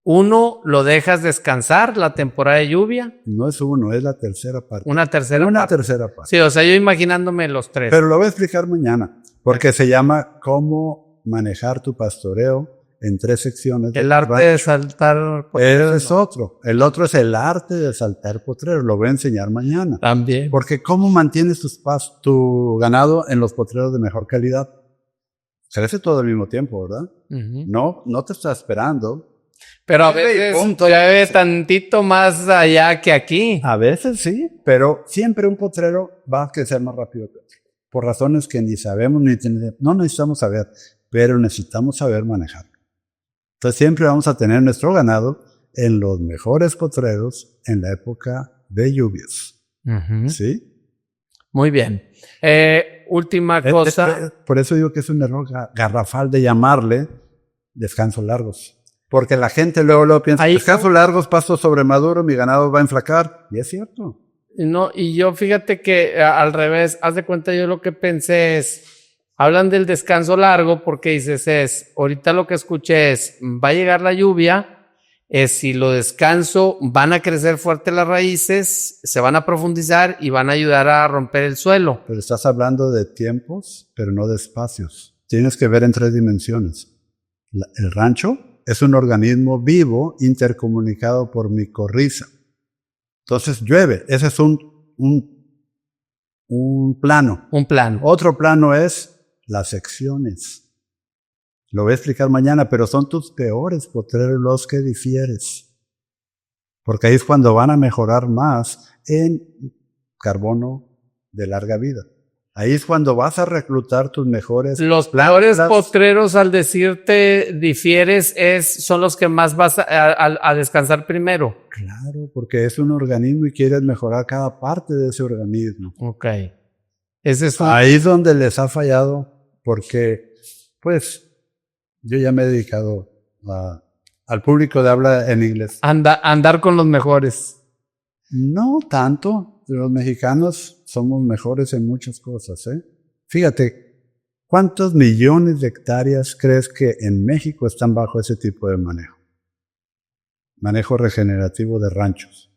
uno, lo dejas descansar la temporada de lluvia. No es uno, es la tercera parte. Una tercera parte. Tercera parte. Sí, o sea, yo imaginándome los tres. Pero lo voy a explicar mañana, porque se llama cómo manejar tu pastoreo en 3 secciones. El arte de saltar. Ese es otro. El otro es el arte de saltar potrero. Lo voy a enseñar mañana. También. Porque cómo mantienes tu ganado en los potreros de mejor calidad. Crece todo al mismo tiempo, ¿verdad? No te está esperando. Pero a veces ya ve tantito más allá que aquí. A veces sí, pero siempre un potrero va a crecer más rápido que otro. Por razones que ni sabemos, no necesitamos saber, pero necesitamos saber manejar. Entonces siempre vamos a tener nuestro ganado en los mejores potreros en la época de lluvias. ¿Sí? Muy bien. Última cosa. Por eso digo que es un error garrafal de llamarle descansos largos. Porque la gente luego piensa, descansos largos, pasto sobremaduro, mi ganado va a enflacar. Y es cierto. No, y yo fíjate que al revés, haz de cuenta, yo lo que pensé hablan del descanso largo porque dices ahorita lo que escuché va a llegar la lluvia, si lo descanso, van a crecer fuerte las raíces, se van a profundizar y van a ayudar a romper el suelo. Pero estás hablando de tiempos, pero no de espacios. Tienes que ver en 3 dimensiones. El rancho es un organismo vivo intercomunicado por micorriza. Entonces llueve. Ese es un plano. Un plano. Otro plano es las secciones. Lo voy a explicar mañana, pero son tus peores potreros los que difieres. Porque ahí es cuando van a mejorar más en carbono de larga vida. Ahí es cuando vas a reclutar tus mejores. Los peores potreros, al decirte difieres, son los que más vas a descansar primero. Claro, porque es un organismo y quieres mejorar cada parte de ese organismo. Ok. Ahí es donde les ha fallado, porque, pues, yo ya me he dedicado al público de habla en inglés. Andar con los mejores. No tanto. Los mexicanos somos mejores en muchas cosas, ¿eh? Fíjate, ¿cuántos millones de hectáreas crees que en México están bajo ese tipo de manejo? Manejo regenerativo de ranchos.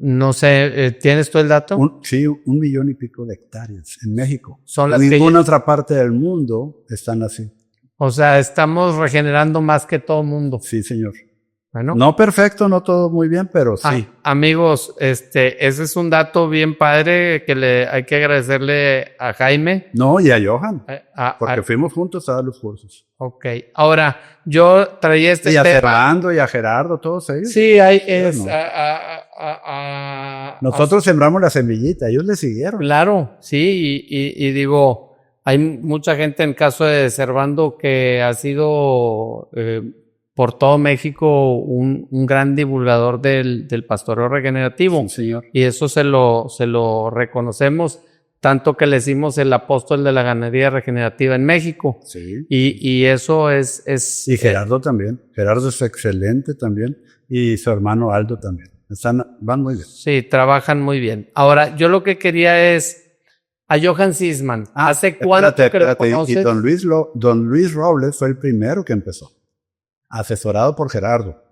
No sé, ¿tienes tú el dato? Sí, 1 millón y pico de hectáreas en México. Son las ninguna otra parte del mundo están así. O sea, estamos regenerando más que todo el mundo. Sí, señor. Bueno. No perfecto, no todo muy bien, pero sí. Amigos, ese es un dato bien padre que hay que agradecerle a Jaime. No, y a Johan, porque fuimos juntos a dar los cursos. Ok. Ahora, yo traía y a Fernando y a Gerardo, todos ellos. Sí, nosotros sembramos la semillita, ellos le siguieron. Claro, sí, y digo, hay mucha gente en caso de Servando que ha sido por todo México un gran divulgador del pastoreo regenerativo. Sí, señor. Y eso se lo reconocemos, tanto que le hicimos el apóstol de la ganadería regenerativa en México. Sí. Y eso es Y Gerardo también. Gerardo es excelente también. Y su hermano Aldo también. Van muy bien. sí, trabajan muy bien. Ahora, yo lo que quería es a Johann Sisman. ¿Hace cuánto que lo conoces? Y don Luis Robles fue el primero que empezó. Asesorado por Gerardo.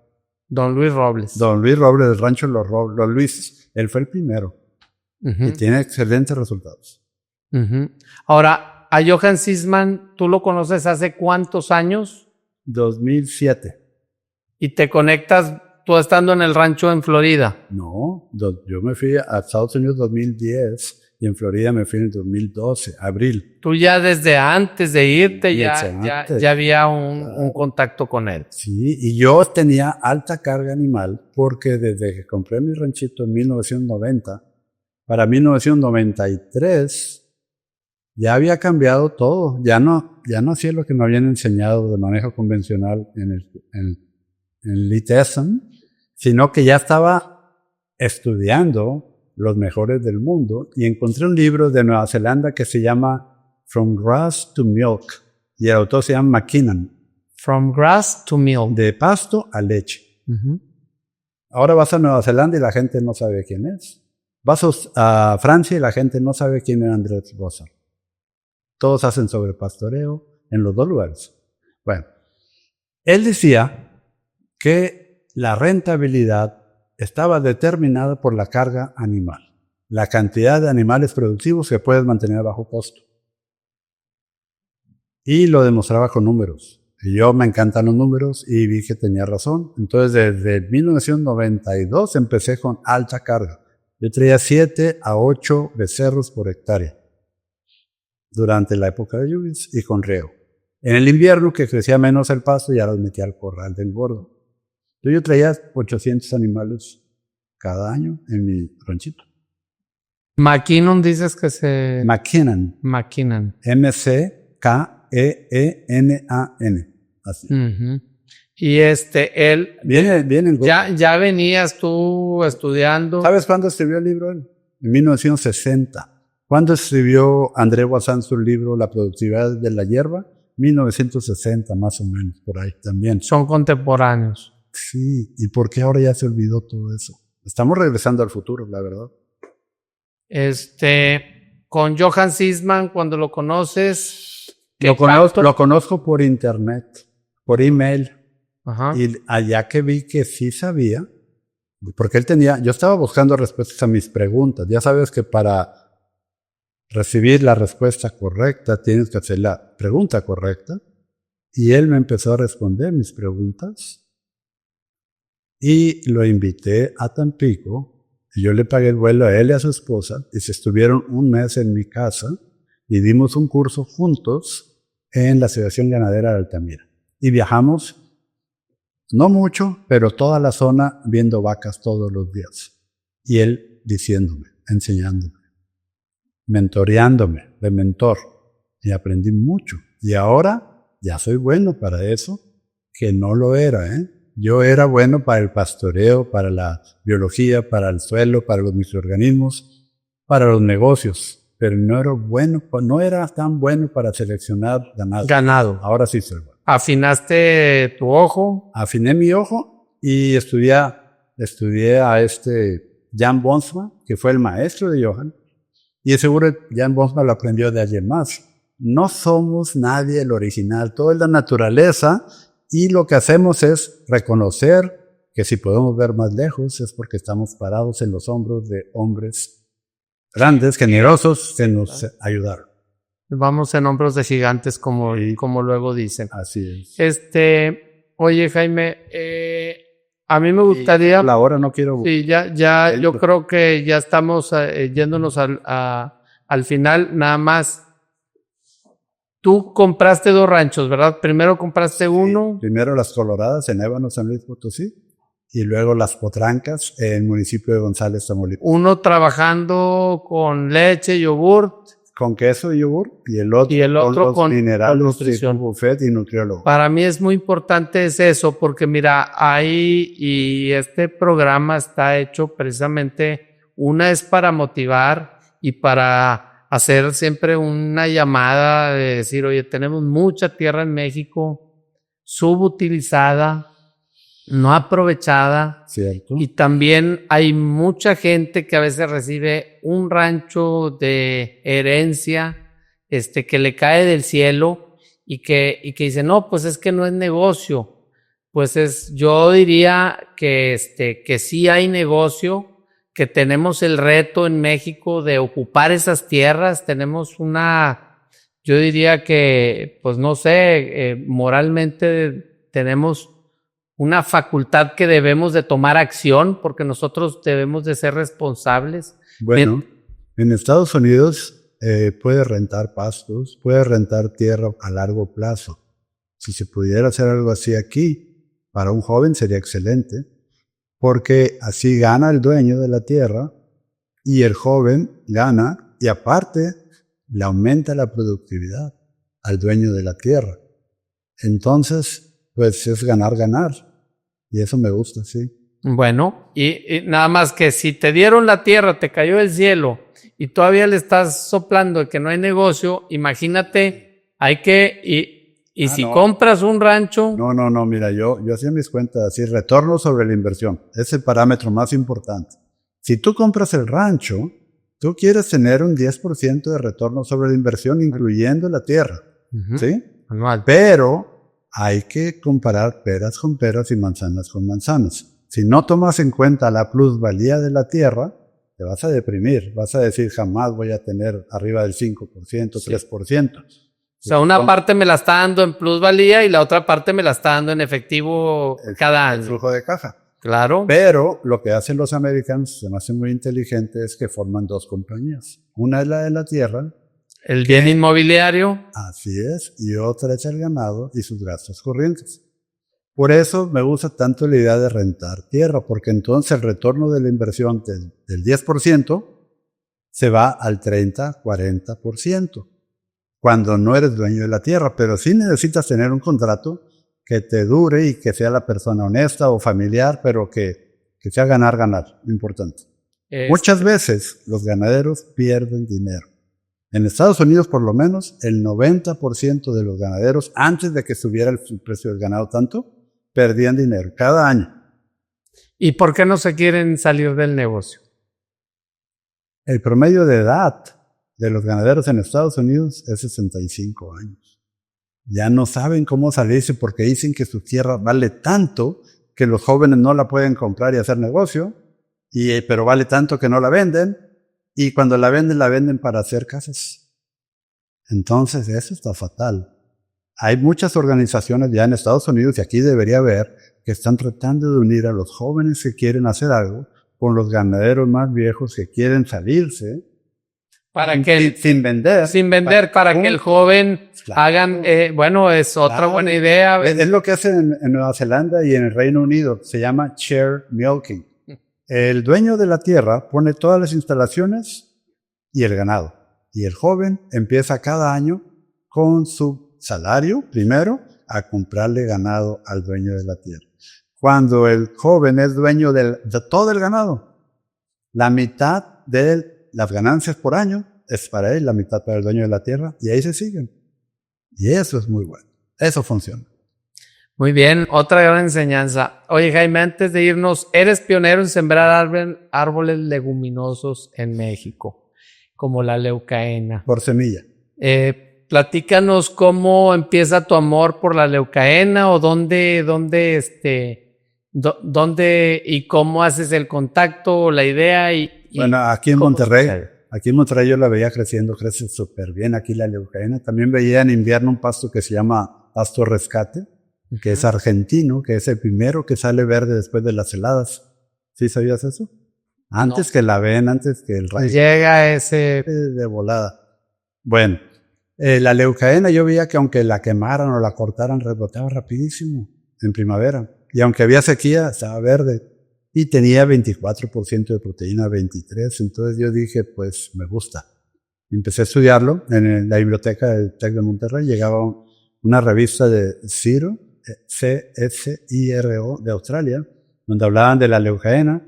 Don Luis Robles. Don Luis Robles del rancho Los Luis. Él fue el primero. Uh-huh. Y tiene excelentes resultados. Uh-huh. Ahora, a Johann Sisman, ¿tú lo conoces hace cuántos años? 2007. Y te conectas tú estando en el rancho en Florida. No, yo me fui a Estados Unidos 2010 y en Florida me fui en el 2012, abril. Tú ya desde antes de irte ya había un contacto con él. Sí, y yo tenía alta carga animal porque desde que compré mi ranchito en 1990, para 1993 ya había cambiado todo. Ya no hacía lo que me habían enseñado de manejo convencional en ITESM, sino que ya estaba estudiando los mejores del mundo y encontré un libro de Nueva Zelanda que se llama From Grass to Milk y el autor se llama McKinnon. From Grass to Milk. De pasto a leche. Uh-huh. Ahora vas a Nueva Zelanda y la gente no sabe quién es. Vas a Francia y la gente no sabe quién es Andrés Bossard. Todos hacen sobre pastoreo en los dos lugares. Bueno, él decía que la rentabilidad estaba determinada por la carga animal, la cantidad de animales productivos que puedes mantener bajo costo. Y lo demostraba con números. Y yo me encantan los números y vi que tenía razón. Entonces, desde 1992 empecé con alta carga. Yo traía 7 a 8 becerros por hectárea durante la época de lluvias y con riego. En el invierno, que crecía menos el pasto, ya los metía al corral de engordo. Yo traía 800 animales cada año en mi ranchito. McKinnon dices que se... McKinnon. M-C-K-E-E-N-A-N. Así. Uh-huh. Y él... Viene ya venías tú estudiando. ¿Sabes cuándo escribió el libro él? En 1960. ¿Cuándo escribió André Bazin su libro La productividad de la hierba? 1960 más o menos, por ahí también. Son contemporáneos. Sí, ¿y por qué ahora ya se olvidó todo eso? Estamos regresando al futuro, la verdad. Con Johann Sisman, cuando lo conoces... Lo conozco por internet, por email. Ajá. Y allá que vi que sí sabía, porque yo estaba buscando respuestas a mis preguntas. Ya sabes que para recibir la respuesta correcta tienes que hacer la pregunta correcta. Y él me empezó a responder mis preguntas. Y lo invité a Tampico, y yo le pagué el vuelo a él y a su esposa, y se estuvieron un mes en mi casa, y dimos un curso juntos en la Asociación Ganadera de Altamira. Y viajamos, no mucho, pero toda la zona viendo vacas todos los días. Y él diciéndome, enseñándome, mentoreándome, de mentor. Y aprendí mucho. Y ahora ya soy bueno para eso, que no lo era, ¿eh? Yo era bueno para el pastoreo, para la biología, para el suelo, para los microorganismos, para los negocios, pero no era tan bueno para seleccionar ganado. Ahora sí soy bueno. ¿Afinaste tu ojo? Afiné mi ojo y estudié a Jan Bonsma, que fue el maestro de Johann, y seguro Jan Bonsma lo aprendió de alguien más. No somos nadie el original, todo es la naturaleza. Y lo que hacemos es reconocer que si podemos ver más lejos es porque estamos parados en los hombros de hombres grandes, generosos, que nos ayudaron. Vamos en hombros de gigantes, como luego dicen. Así es. Oye, Jaime, a mí me gustaría... La hora no quiero... Sí, yo creo que ya estamos yéndonos al final, nada más. Tú compraste 2 ranchos, ¿verdad? Primero compraste uno. Primero Las Coloradas en Ébano, San Luis Potosí, y luego Las Potrancas en el municipio de González, Tamaulipas. Uno trabajando con leche, yogur, con queso y yogur y el otro con minerales, nutrición. buffet y nutriólogo. Para mí es muy importante eso, porque mira, y este programa está hecho precisamente, una es para motivar y para hacer siempre una llamada de decir, oye, tenemos mucha tierra en México subutilizada, no aprovechada. Cierto. Y también hay mucha gente que a veces recibe un rancho de herencia, que le cae del cielo y que dice, no, pues es que no es negocio. Pues yo diría que sí hay negocio, que tenemos el reto en México de ocupar esas tierras. Tenemos yo diría que, pues no sé, moralmente tenemos una facultad que debemos de tomar acción, porque nosotros debemos de ser responsables. Bueno, en Estados Unidos puedes rentar pastos, puedes rentar tierra a largo plazo. Si se pudiera hacer algo así aquí, para un joven sería excelente, porque así gana el dueño de la tierra y el joven gana, y aparte le aumenta la productividad al dueño de la tierra. Entonces, pues es ganar, ganar. Y eso me gusta, sí. Bueno, y nada más que si te dieron la tierra, te cayó del cielo y todavía le estás soplando de que no hay negocio, imagínate, si compras un rancho. No, mira, yo hacía mis cuentas así, retorno sobre la inversión. Es el parámetro más importante. Si tú compras el rancho, tú quieres tener un 10% de retorno sobre la inversión, incluyendo la tierra, ¿sí? Anual. Pero hay que comparar peras con peras y manzanas con manzanas. Si no tomas en cuenta la plusvalía de la tierra, te vas a deprimir. Vas a decir, jamás voy a tener arriba del 5%, 3%. O sea, una parte me la está dando en plusvalía y la otra parte me la está dando en efectivo cada año. El flujo de caja. Claro. Pero lo que hacen los americanos, se me hace muy inteligente, es que forman dos compañías. Una es la de la tierra. El bien inmobiliario. Así es. Y otra es el ganado y sus gastos corrientes. Por eso me gusta tanto la idea de rentar tierra, porque entonces el retorno de la inversión del 10% se va al 30, 40%. Cuando no eres dueño de la tierra, pero sí necesitas tener un contrato que te dure y que sea la persona honesta o familiar, pero que sea ganar, ganar, importante. Muchas veces los ganaderos pierden dinero. En Estados Unidos, por lo menos, el 90% de los ganaderos, antes de que subiera el precio del ganado tanto, perdían dinero cada año. ¿Y por qué no se quieren salir del negocio? El promedio de edad de los ganaderos en Estados Unidos es 65 años. Ya no saben cómo salirse porque dicen que su tierra vale tanto que los jóvenes no la pueden comprar y hacer negocio, pero vale tanto que no la venden, y cuando la venden para hacer casas. Entonces eso está fatal. Hay muchas organizaciones ya en Estados Unidos, y aquí debería haber, que están tratando de unir a los jóvenes que quieren hacer algo con los ganaderos más viejos que quieren salirse sin vender, para que el joven hagan, es otra buena idea. Es lo que hacen en Nueva Zelanda y en el Reino Unido, se llama share milking. El dueño de la tierra pone todas las instalaciones y el ganado, y el joven empieza cada año con su salario, primero, a comprarle ganado al dueño de la tierra. Cuando el joven es dueño de todo el ganado, la mitad de las ganancias por año es para él, la mitad para el dueño de la tierra, y ahí se siguen. Y eso es muy bueno. Eso funciona. Muy bien, otra gran enseñanza. Oye, Jaime, antes de irnos, eres pionero en sembrar árboles leguminosos en México, como la leucaena. Por semilla. Platícanos cómo empieza tu amor por la leucaena, o dónde y cómo haces el contacto o la idea. Bueno, aquí en Monterrey yo la veía creciendo, crece súper bien aquí la leucaena. También veía en invierno un pasto que se llama pasto rescate, que es argentino, que es el primero que sale verde después de las heladas. ¿Sí sabías eso? Antes que la ven, antes que el rayo. Llega ese... De volada. Bueno, la leucaena yo veía que aunque la quemaran o la cortaran, rebotaba rapidísimo en primavera. Y aunque había sequía, estaba verde. Y tenía 24% de proteína, 23%. Entonces yo dije, pues me gusta. Empecé a estudiarlo en la biblioteca del TEC de Monterrey. Llegaba una revista de CSIRO, CSIRO de Australia, donde hablaban de la leucaena.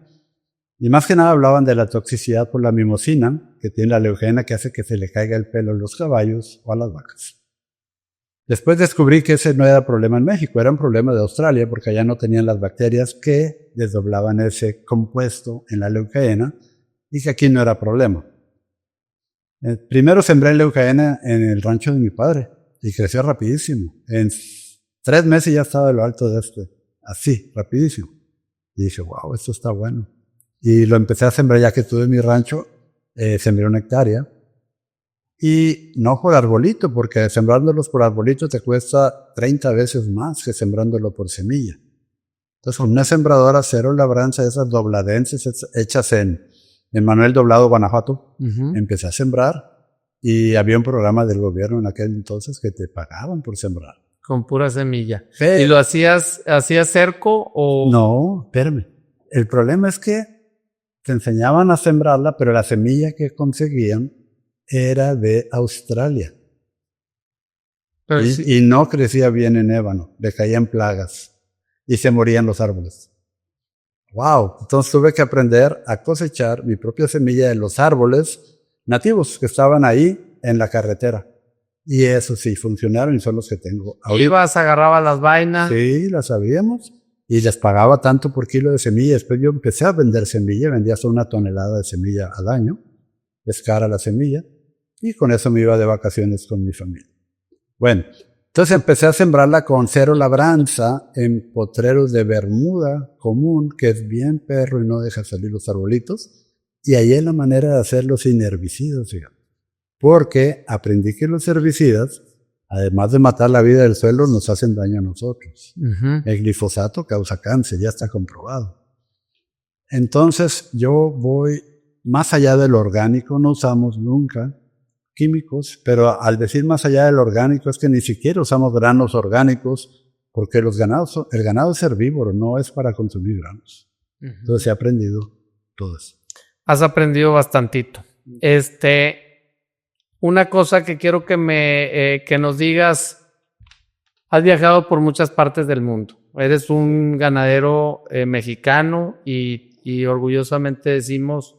Y más que nada hablaban de la toxicidad por la mimosina, que tiene la leucaena que hace que se le caiga el pelo a los caballos o a las vacas. Después descubrí que ese no era problema en México, era un problema de Australia, porque allá no tenían las bacterias que desdoblaban ese compuesto en la leucaena, y que aquí no era problema. Primero sembré leucaena en el rancho de mi padre, y creció rapidísimo. En 3 meses ya estaba en lo alto de así, rapidísimo. Y dije, wow, esto está bueno. Y lo empecé a sembrar ya que tuve mi rancho, sembré 1 hectárea. Y no por arbolito, porque sembrándolos por arbolito te cuesta 30 veces más que sembrándolo por semilla. Entonces, con una sembradora cero labranza, esas dobladenses hechas en Manuel Doblado, Guanajuato, empecé a sembrar. Y había un programa del gobierno en aquel entonces que te pagaban por sembrar. Con pura semilla. Pero, ¿y lo hacías cerco o...? No, espérame. El problema es que te enseñaban a sembrarla, pero la semilla que conseguían era de Australia. Y no crecía bien en ébano, le caían plagas y se morían los árboles. ¡Wow! Entonces tuve que aprender a cosechar mi propia semilla de los árboles nativos que estaban ahí en la carretera. Y eso sí, funcionaron y son los que tengo ahorita. Ibas, agarrabas las vainas. Sí, las sabíamos. Y les pagaba tanto por kilo de semilla. Después yo empecé a vender semilla, vendía hasta 1 tonelada de semilla al año. Es cara la semilla. Y con eso me iba de vacaciones con mi familia. Bueno, entonces empecé a sembrarla con cero labranza en potreros de Bermuda común, que es bien perro y no deja salir los arbolitos. Y ahí es la manera de hacerlo sin herbicidas, fíjate. Porque aprendí que los herbicidas, además de matar la vida del suelo, nos hacen daño a nosotros. El glifosato causa cáncer, ya está comprobado. Entonces yo voy más allá del orgánico, no usamos nunca químicos, pero al decir más allá del orgánico es que ni siquiera usamos granos orgánicos, porque el ganado es herbívoro, no es para consumir granos. Entonces he aprendido todo eso. Has aprendido bastantito. Una cosa que quiero que nos digas, has viajado por muchas partes del mundo. Eres un ganadero mexicano y orgullosamente decimos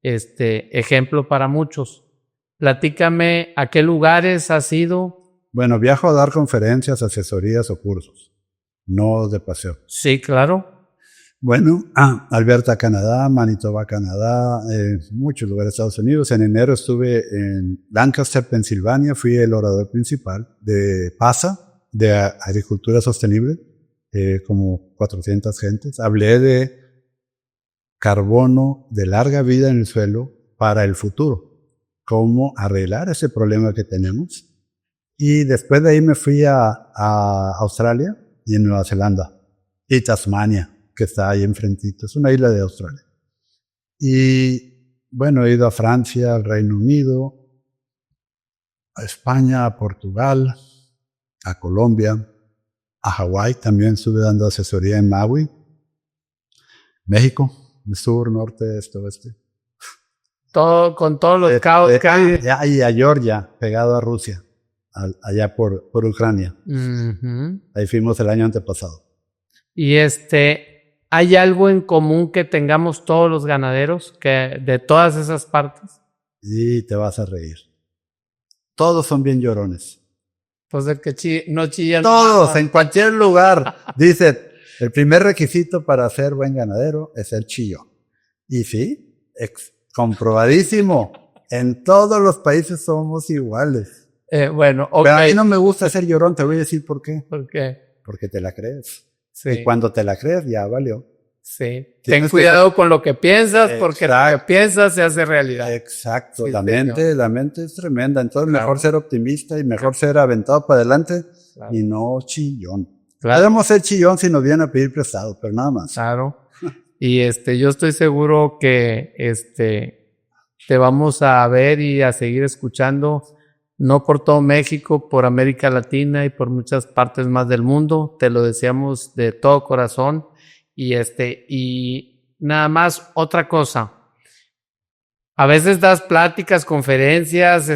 ejemplo para muchos. Platícame a qué lugares has ido. Bueno, viajo a dar conferencias, asesorías o cursos, no de paseo. Sí, claro. Bueno, Alberta, Canadá, Manitoba, Canadá, muchos lugares de Estados Unidos. En enero estuve en Lancaster, Pensilvania, fui el orador principal de PASA, de Agricultura Sostenible, como 400 gentes. Hablé de carbono de larga vida en el suelo para el futuro, cómo arreglar ese problema que tenemos. Y después de ahí me fui a Australia y en Nueva Zelanda y Tasmania, que está ahí enfrentito, es una isla de Australia. Y bueno, he ido a Francia, al Reino Unido, a España, a Portugal, a Colombia, a Hawái, también estuve dando asesoría en Maui, México, sur, norte, este, oeste. Con todos los caos. Y a Georgia, pegado a Rusia, allá por Ucrania. Ahí fuimos el año antepasado. Y ¿hay algo en común que tengamos todos los ganaderos que de todas esas partes? Y te vas a reír. Todos son bien llorones. Pues el que no chillan. Todos, en cualquier lugar. Dice, el primer requisito para ser buen ganadero es ser chillón. Y sí, comprobadísimo. En todos los países somos iguales. Bueno, okay. Pero a mí no me gusta ser llorón, te voy a decir por qué. ¿Por qué? Porque te la crees. Sí. Y cuando te la crees, ya valió. Sí. Ten cuidado con lo que piensas, porque lo que piensas se hace realidad. Exacto. Sí, la mente es tremenda. Entonces, mejor ser optimista y mejor ser aventado para adelante y no chillón. Podemos ser chillón si nos vienen a pedir prestado, pero nada más. Claro. Y yo estoy seguro que te vamos a ver y a seguir escuchando, no por todo México, por América Latina y por muchas partes más del mundo. Te lo deseamos de todo corazón. Y nada más otra cosa. A veces das pláticas, conferencias,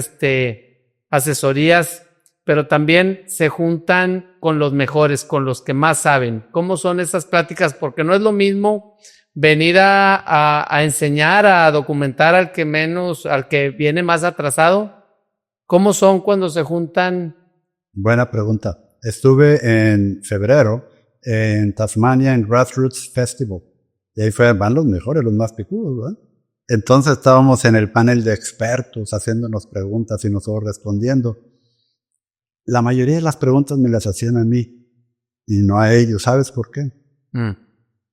asesorías, pero también se juntan con los mejores, con los que más saben. ¿Cómo son esas pláticas? Porque no es lo mismo venir a enseñar, a documentar al que viene más atrasado. ¿Cómo son cuando se juntan? Buena pregunta. Estuve en febrero en Tasmania en Grassroots Festival. Y ahí van los mejores, los más picudos, ¿verdad? Entonces estábamos en el panel de expertos haciéndonos preguntas y nosotros respondiendo. La mayoría de las preguntas me las hacían a mí y no a ellos. ¿Sabes por qué?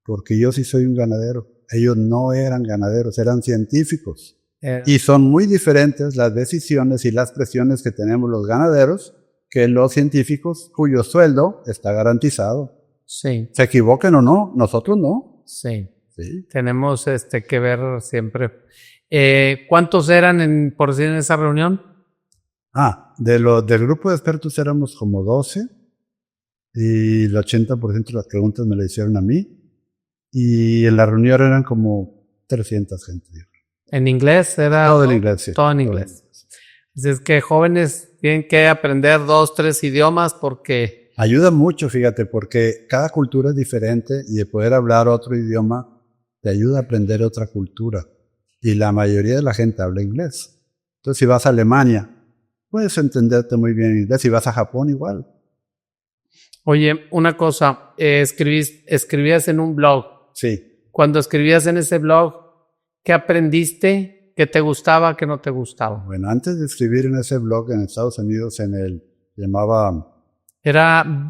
Porque yo sí soy un ganadero. Ellos no eran ganaderos, eran científicos. Y son muy diferentes las decisiones y las presiones que tenemos los ganaderos que los científicos cuyo sueldo está garantizado. Sí. Se equivoquen o no, nosotros no. Sí. Sí. Tenemos que ver siempre. ¿Cuántos eran por decir en esa reunión? Del grupo de expertos éramos como 12 y el 80% de las preguntas me las hicieron a mí y en la reunión eran como 300 gente. ¿En inglés? Todo en inglés, sí. Todo en inglés. Así es que jóvenes tienen que aprender 2, 3 idiomas porque... Ayuda mucho, fíjate, porque cada cultura es diferente y el poder hablar otro idioma te ayuda a aprender otra cultura. Y la mayoría de la gente habla inglés. Entonces, si vas a Alemania, puedes entenderte muy bien en inglés. Si vas a Japón, igual. Oye, una cosa, escribías en un blog. Sí. Cuando escribías en ese blog, ¿qué aprendiste? ¿Qué te gustaba? ¿Qué no te gustaba? Bueno, antes de escribir en ese blog en Estados Unidos, llamaba... Era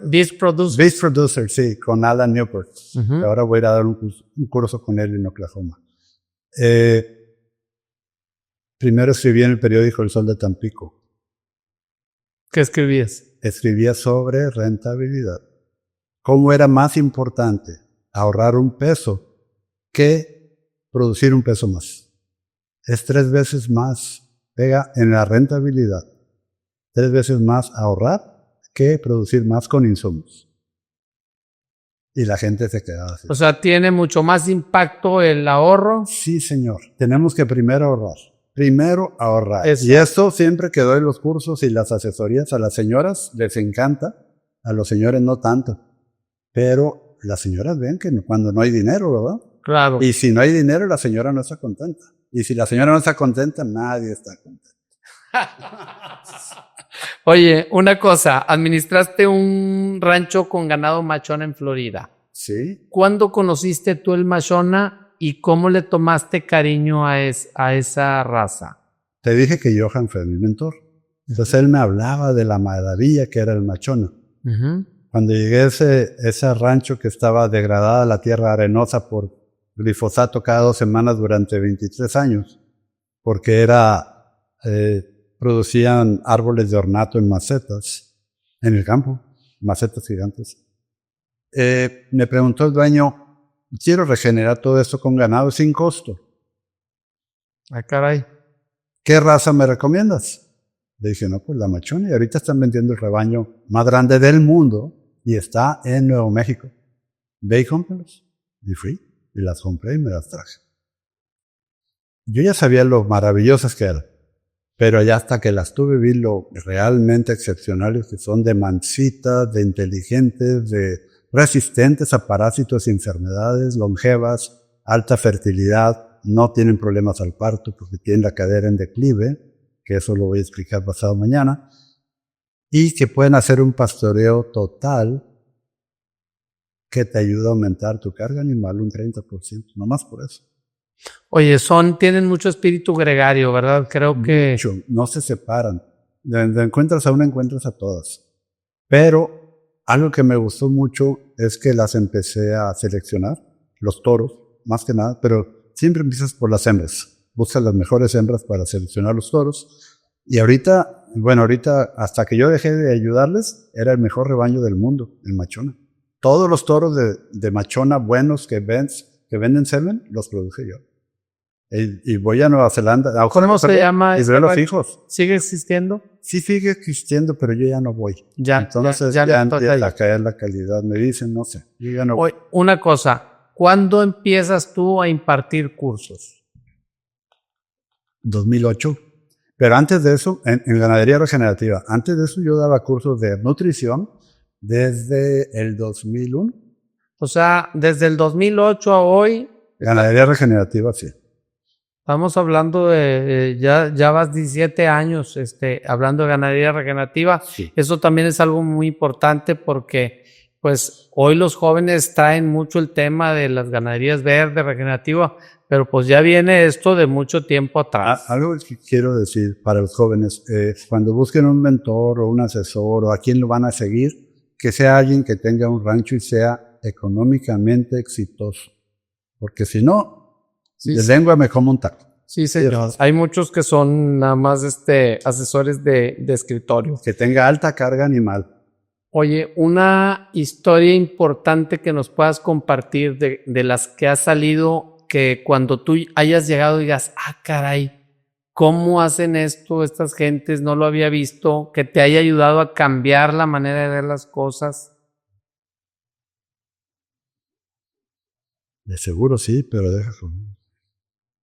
Beast Producer. Beast Producer, sí, con Alan Newport. Ahora voy a ir a dar un curso con él en Oklahoma. Primero escribí en el periódico El Sol de Tampico. ¿Qué escribías? Escribía sobre rentabilidad. ¿Cómo era más importante ahorrar un peso que producir un peso más? Es 3 veces más, pega en la rentabilidad. 3 veces más ahorrar que producir más con insumos. Y la gente se quedaba así. O sea, ¿tiene mucho más impacto el ahorro? Sí, señor. Tenemos que primero ahorrar. Primero ahorrar. Eso. Y esto siempre que doy los cursos y las asesorías a las señoras les encanta. A los señores no tanto. Pero las señoras ven que cuando no hay dinero, ¿verdad? Claro. Y si no hay dinero, la señora no está contenta. Y si la señora no está contenta, nadie está contento. Oye, una cosa, administraste un rancho con ganado machona en Florida. Sí. ¿Cuándo conociste tú el machona y cómo le tomaste cariño a esa raza? Te dije que Johan fue mi mentor. Entonces él me hablaba de la maravilla que era el machona. Cuando llegué a ese rancho que estaba degradada la tierra arenosa por glifosato cada 2 semanas durante 23 años, porque producían árboles de ornato en macetas, en el campo, macetas gigantes. Me preguntó el dueño, quiero regenerar todo esto con ganado sin costo. Ah, caray. ¿Qué raza me recomiendas? Le dije, no, pues la machona. Y ahorita están vendiendo el rebaño más grande del mundo y está en Nuevo México. Ve y cómpralos. Y fui, y las compré y me las traje. Yo ya sabía lo maravillosas que eran. Pero ya hasta que las tuve vi lo realmente excepcionales que son de mansitas, de inteligentes, de resistentes a parásitos y enfermedades, longevas, alta fertilidad, no tienen problemas al parto porque tienen la cadera en declive, que eso lo voy a explicar pasado mañana, y que pueden hacer un pastoreo total que te ayuda a aumentar tu carga animal un 30%, nomás por eso. Oye, tienen mucho espíritu gregario, ¿verdad? Creo que... Mucho, no se separan. De encuentras a una, encuentras a todas. Pero algo que me gustó mucho es que las empecé a seleccionar, los toros, más que nada, pero siempre empiezas por las hembras. Buscas las mejores hembras para seleccionar los toros. Y ahorita hasta que yo dejé de ayudarles, era el mejor rebaño del mundo, el machona. Todos los toros de machona buenos que venden semen, los produje yo. Y voy a Nueva Zelanda. ¿Cómo se llama? Y veo los hijos. ¿Sigue existiendo? Sí sigue existiendo, pero yo ya no voy. Entonces ya empieza a caer la calidad. Me dicen, no sé. Yo ya no voy. Una cosa, ¿cuándo empiezas tú a impartir cursos? 2008. Pero antes de eso, en ganadería regenerativa, antes de eso yo daba cursos de nutrición desde el 2001. O sea, desde el 2008 a hoy, Ganadería regenerativa, sí. estamos hablando de, ya vas 17 años hablando de ganadería regenerativa. Sí. Eso también es algo muy importante porque pues hoy los jóvenes traen mucho el tema de las ganaderías verdes, regenerativas, pero pues ya viene esto de mucho tiempo atrás. Algo que quiero decir para los jóvenes, cuando busquen un mentor o un asesor o a quién lo van a seguir, que sea alguien que tenga un rancho y sea económicamente exitoso. Porque si no, Sí, de sí. lengua me como un taco. Sí, señor. Hay muchos que son nada más asesores de escritorio. Que tenga alta carga animal. Oye, una historia importante que nos puedas compartir de las que has salido, que cuando tú hayas llegado digas, ah, caray, ¿cómo hacen esto estas gentes? No lo había visto, que te haya ayudado a cambiar la manera de ver las cosas. De seguro sí, pero deja conmigo.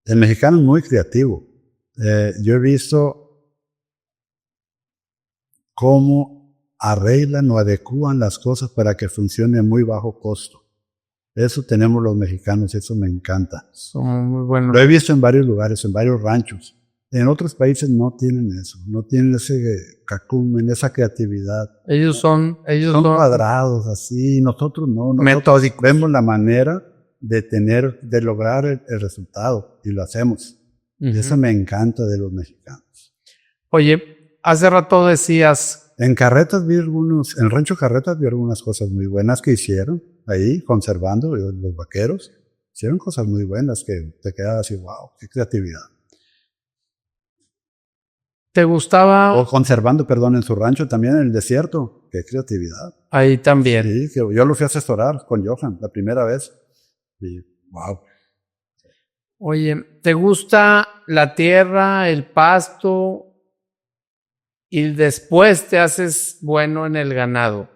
El mexicano es muy creativo. Yo he visto cómo arreglan o adecúan las cosas para que funcione a muy bajo costo. Eso tenemos los mexicanos, eso me encanta. Son muy buenos. Lo he visto en varios lugares, en varios ranchos. En otros países no tienen eso, no tienen ese cacumen, esa creatividad. Ellos son cuadrados así, nosotros no. Nosotros metódicos. vemos la manera de lograr el resultado y lo hacemos. Y eso me encanta de los mexicanos. Oye, hace rato decías... En Rancho Carretas vi algunas cosas muy buenas que hicieron ahí, conservando los vaqueros. Hicieron cosas muy buenas que te quedas así, wow, qué creatividad. ¿Te gustaba? O conservando, perdón, en su rancho también en el desierto. Qué creatividad. Ahí también. Sí, que yo lo fui a asesorar con Johan la primera vez. Y wow. Oye, ¿te gusta la tierra, el pasto y después te haces bueno en el ganado?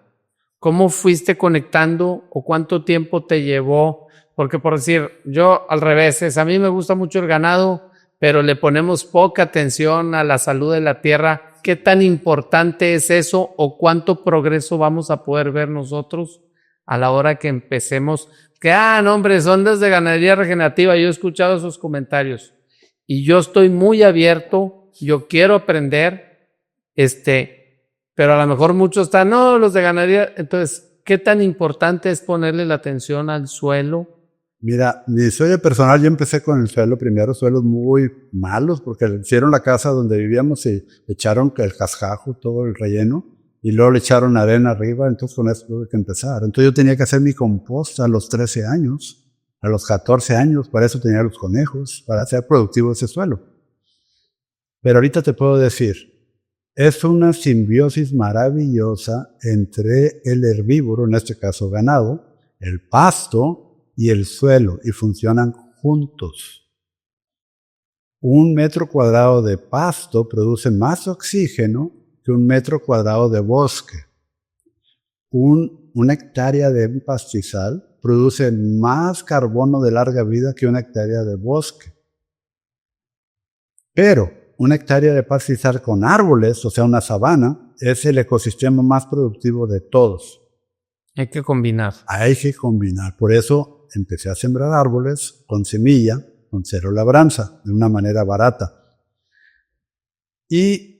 ¿Cómo fuiste conectando o cuánto tiempo te llevó? Porque por decir, yo al revés, a mí me gusta mucho el ganado, pero le ponemos poca atención a la salud de la tierra. ¿Qué tan importante es eso o cuánto progreso vamos a poder ver nosotros a la hora que empecemos? Que, no hombre, son desde ganadería regenerativa. Yo he escuchado esos comentarios y yo estoy muy abierto, yo quiero aprender, pero a lo mejor muchos están, no, los de ganadería. Entonces, ¿qué tan importante es ponerle la atención al suelo? Mira, mi historia personal, yo empecé con el suelo primero, suelos muy malos, porque hicieron la casa donde vivíamos y echaron el cascajo, todo el relleno, y luego le echaron arena arriba, entonces con eso tuve que empezar. Entonces yo tenía que hacer mi composta a los 13 años, a los 14 años, para eso tenía los conejos, para hacer productivo ese suelo. Pero ahorita te puedo decir, es una simbiosis maravillosa entre el herbívoro, en este caso ganado, el pasto y el suelo, y funcionan juntos. 1 metro cuadrado de pasto produce más oxígeno que 1 metro cuadrado de bosque. Una hectárea de un pastizal produce más carbono de larga vida que 1 hectárea de bosque. Pero 1 hectárea de pastizal con árboles, o sea, una sabana, es el ecosistema más productivo de todos. Hay que combinar. Hay que combinar. Por eso empecé a sembrar árboles con semilla, con cero labranza, de una manera barata. Y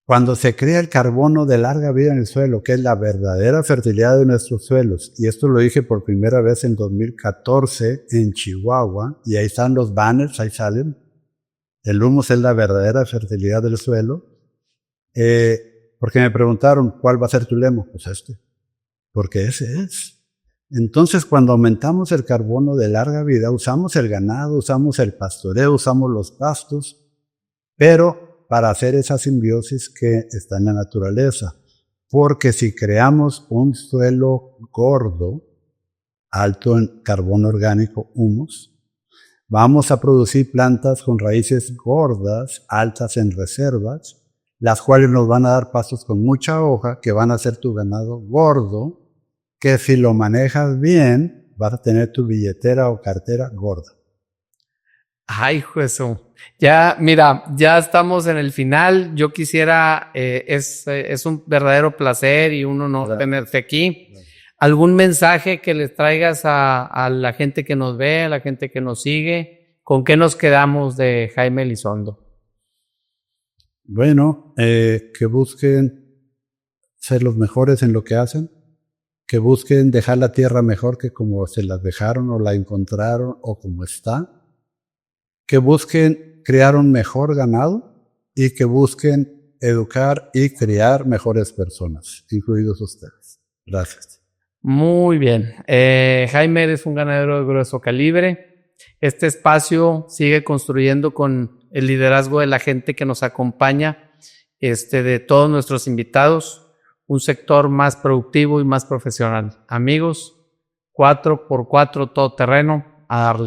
cuando se crea el carbono de larga vida en el suelo, que es la verdadera fertilidad de nuestros suelos, y esto lo dije por primera vez en 2014 en Chihuahua, y ahí están los banners, ahí salen. El humus es la verdadera fertilidad del suelo. Porque me preguntaron, ¿cuál va a ser tu lema? Pues porque ese es. Entonces, cuando aumentamos el carbono de larga vida, usamos el ganado, usamos el pastoreo, usamos los pastos, pero para hacer esa simbiosis que está en la naturaleza. Porque si creamos un suelo gordo, alto en carbono orgánico, humus, vamos a producir plantas con raíces gordas, altas en reservas, las cuales nos van a dar pastos con mucha hoja, que van a hacer tu ganado gordo, que si lo manejas bien, vas a tener tu billetera o cartera gorda. Ay, Jesús. Ya, mira, ya estamos en el final. Yo quisiera, es un verdadero placer y un honor Gracias. tenerte aquí. ¿Algún mensaje que les traigas a la gente que nos ve, a la gente que nos sigue? ¿Con qué nos quedamos de Jaime Elizondo? Bueno, que busquen ser los mejores en lo que hacen, que busquen dejar la tierra mejor que como se la dejaron o la encontraron o como está, que busquen crear un mejor ganado y que busquen educar y criar mejores personas, incluidos ustedes. Gracias. Muy bien. Jaime, eres un ganadero de grueso calibre. Este espacio sigue construyendo con el liderazgo de la gente que nos acompaña, de todos nuestros invitados, un sector más productivo y más profesional. Amigos, 4x4 todoterreno, a darle.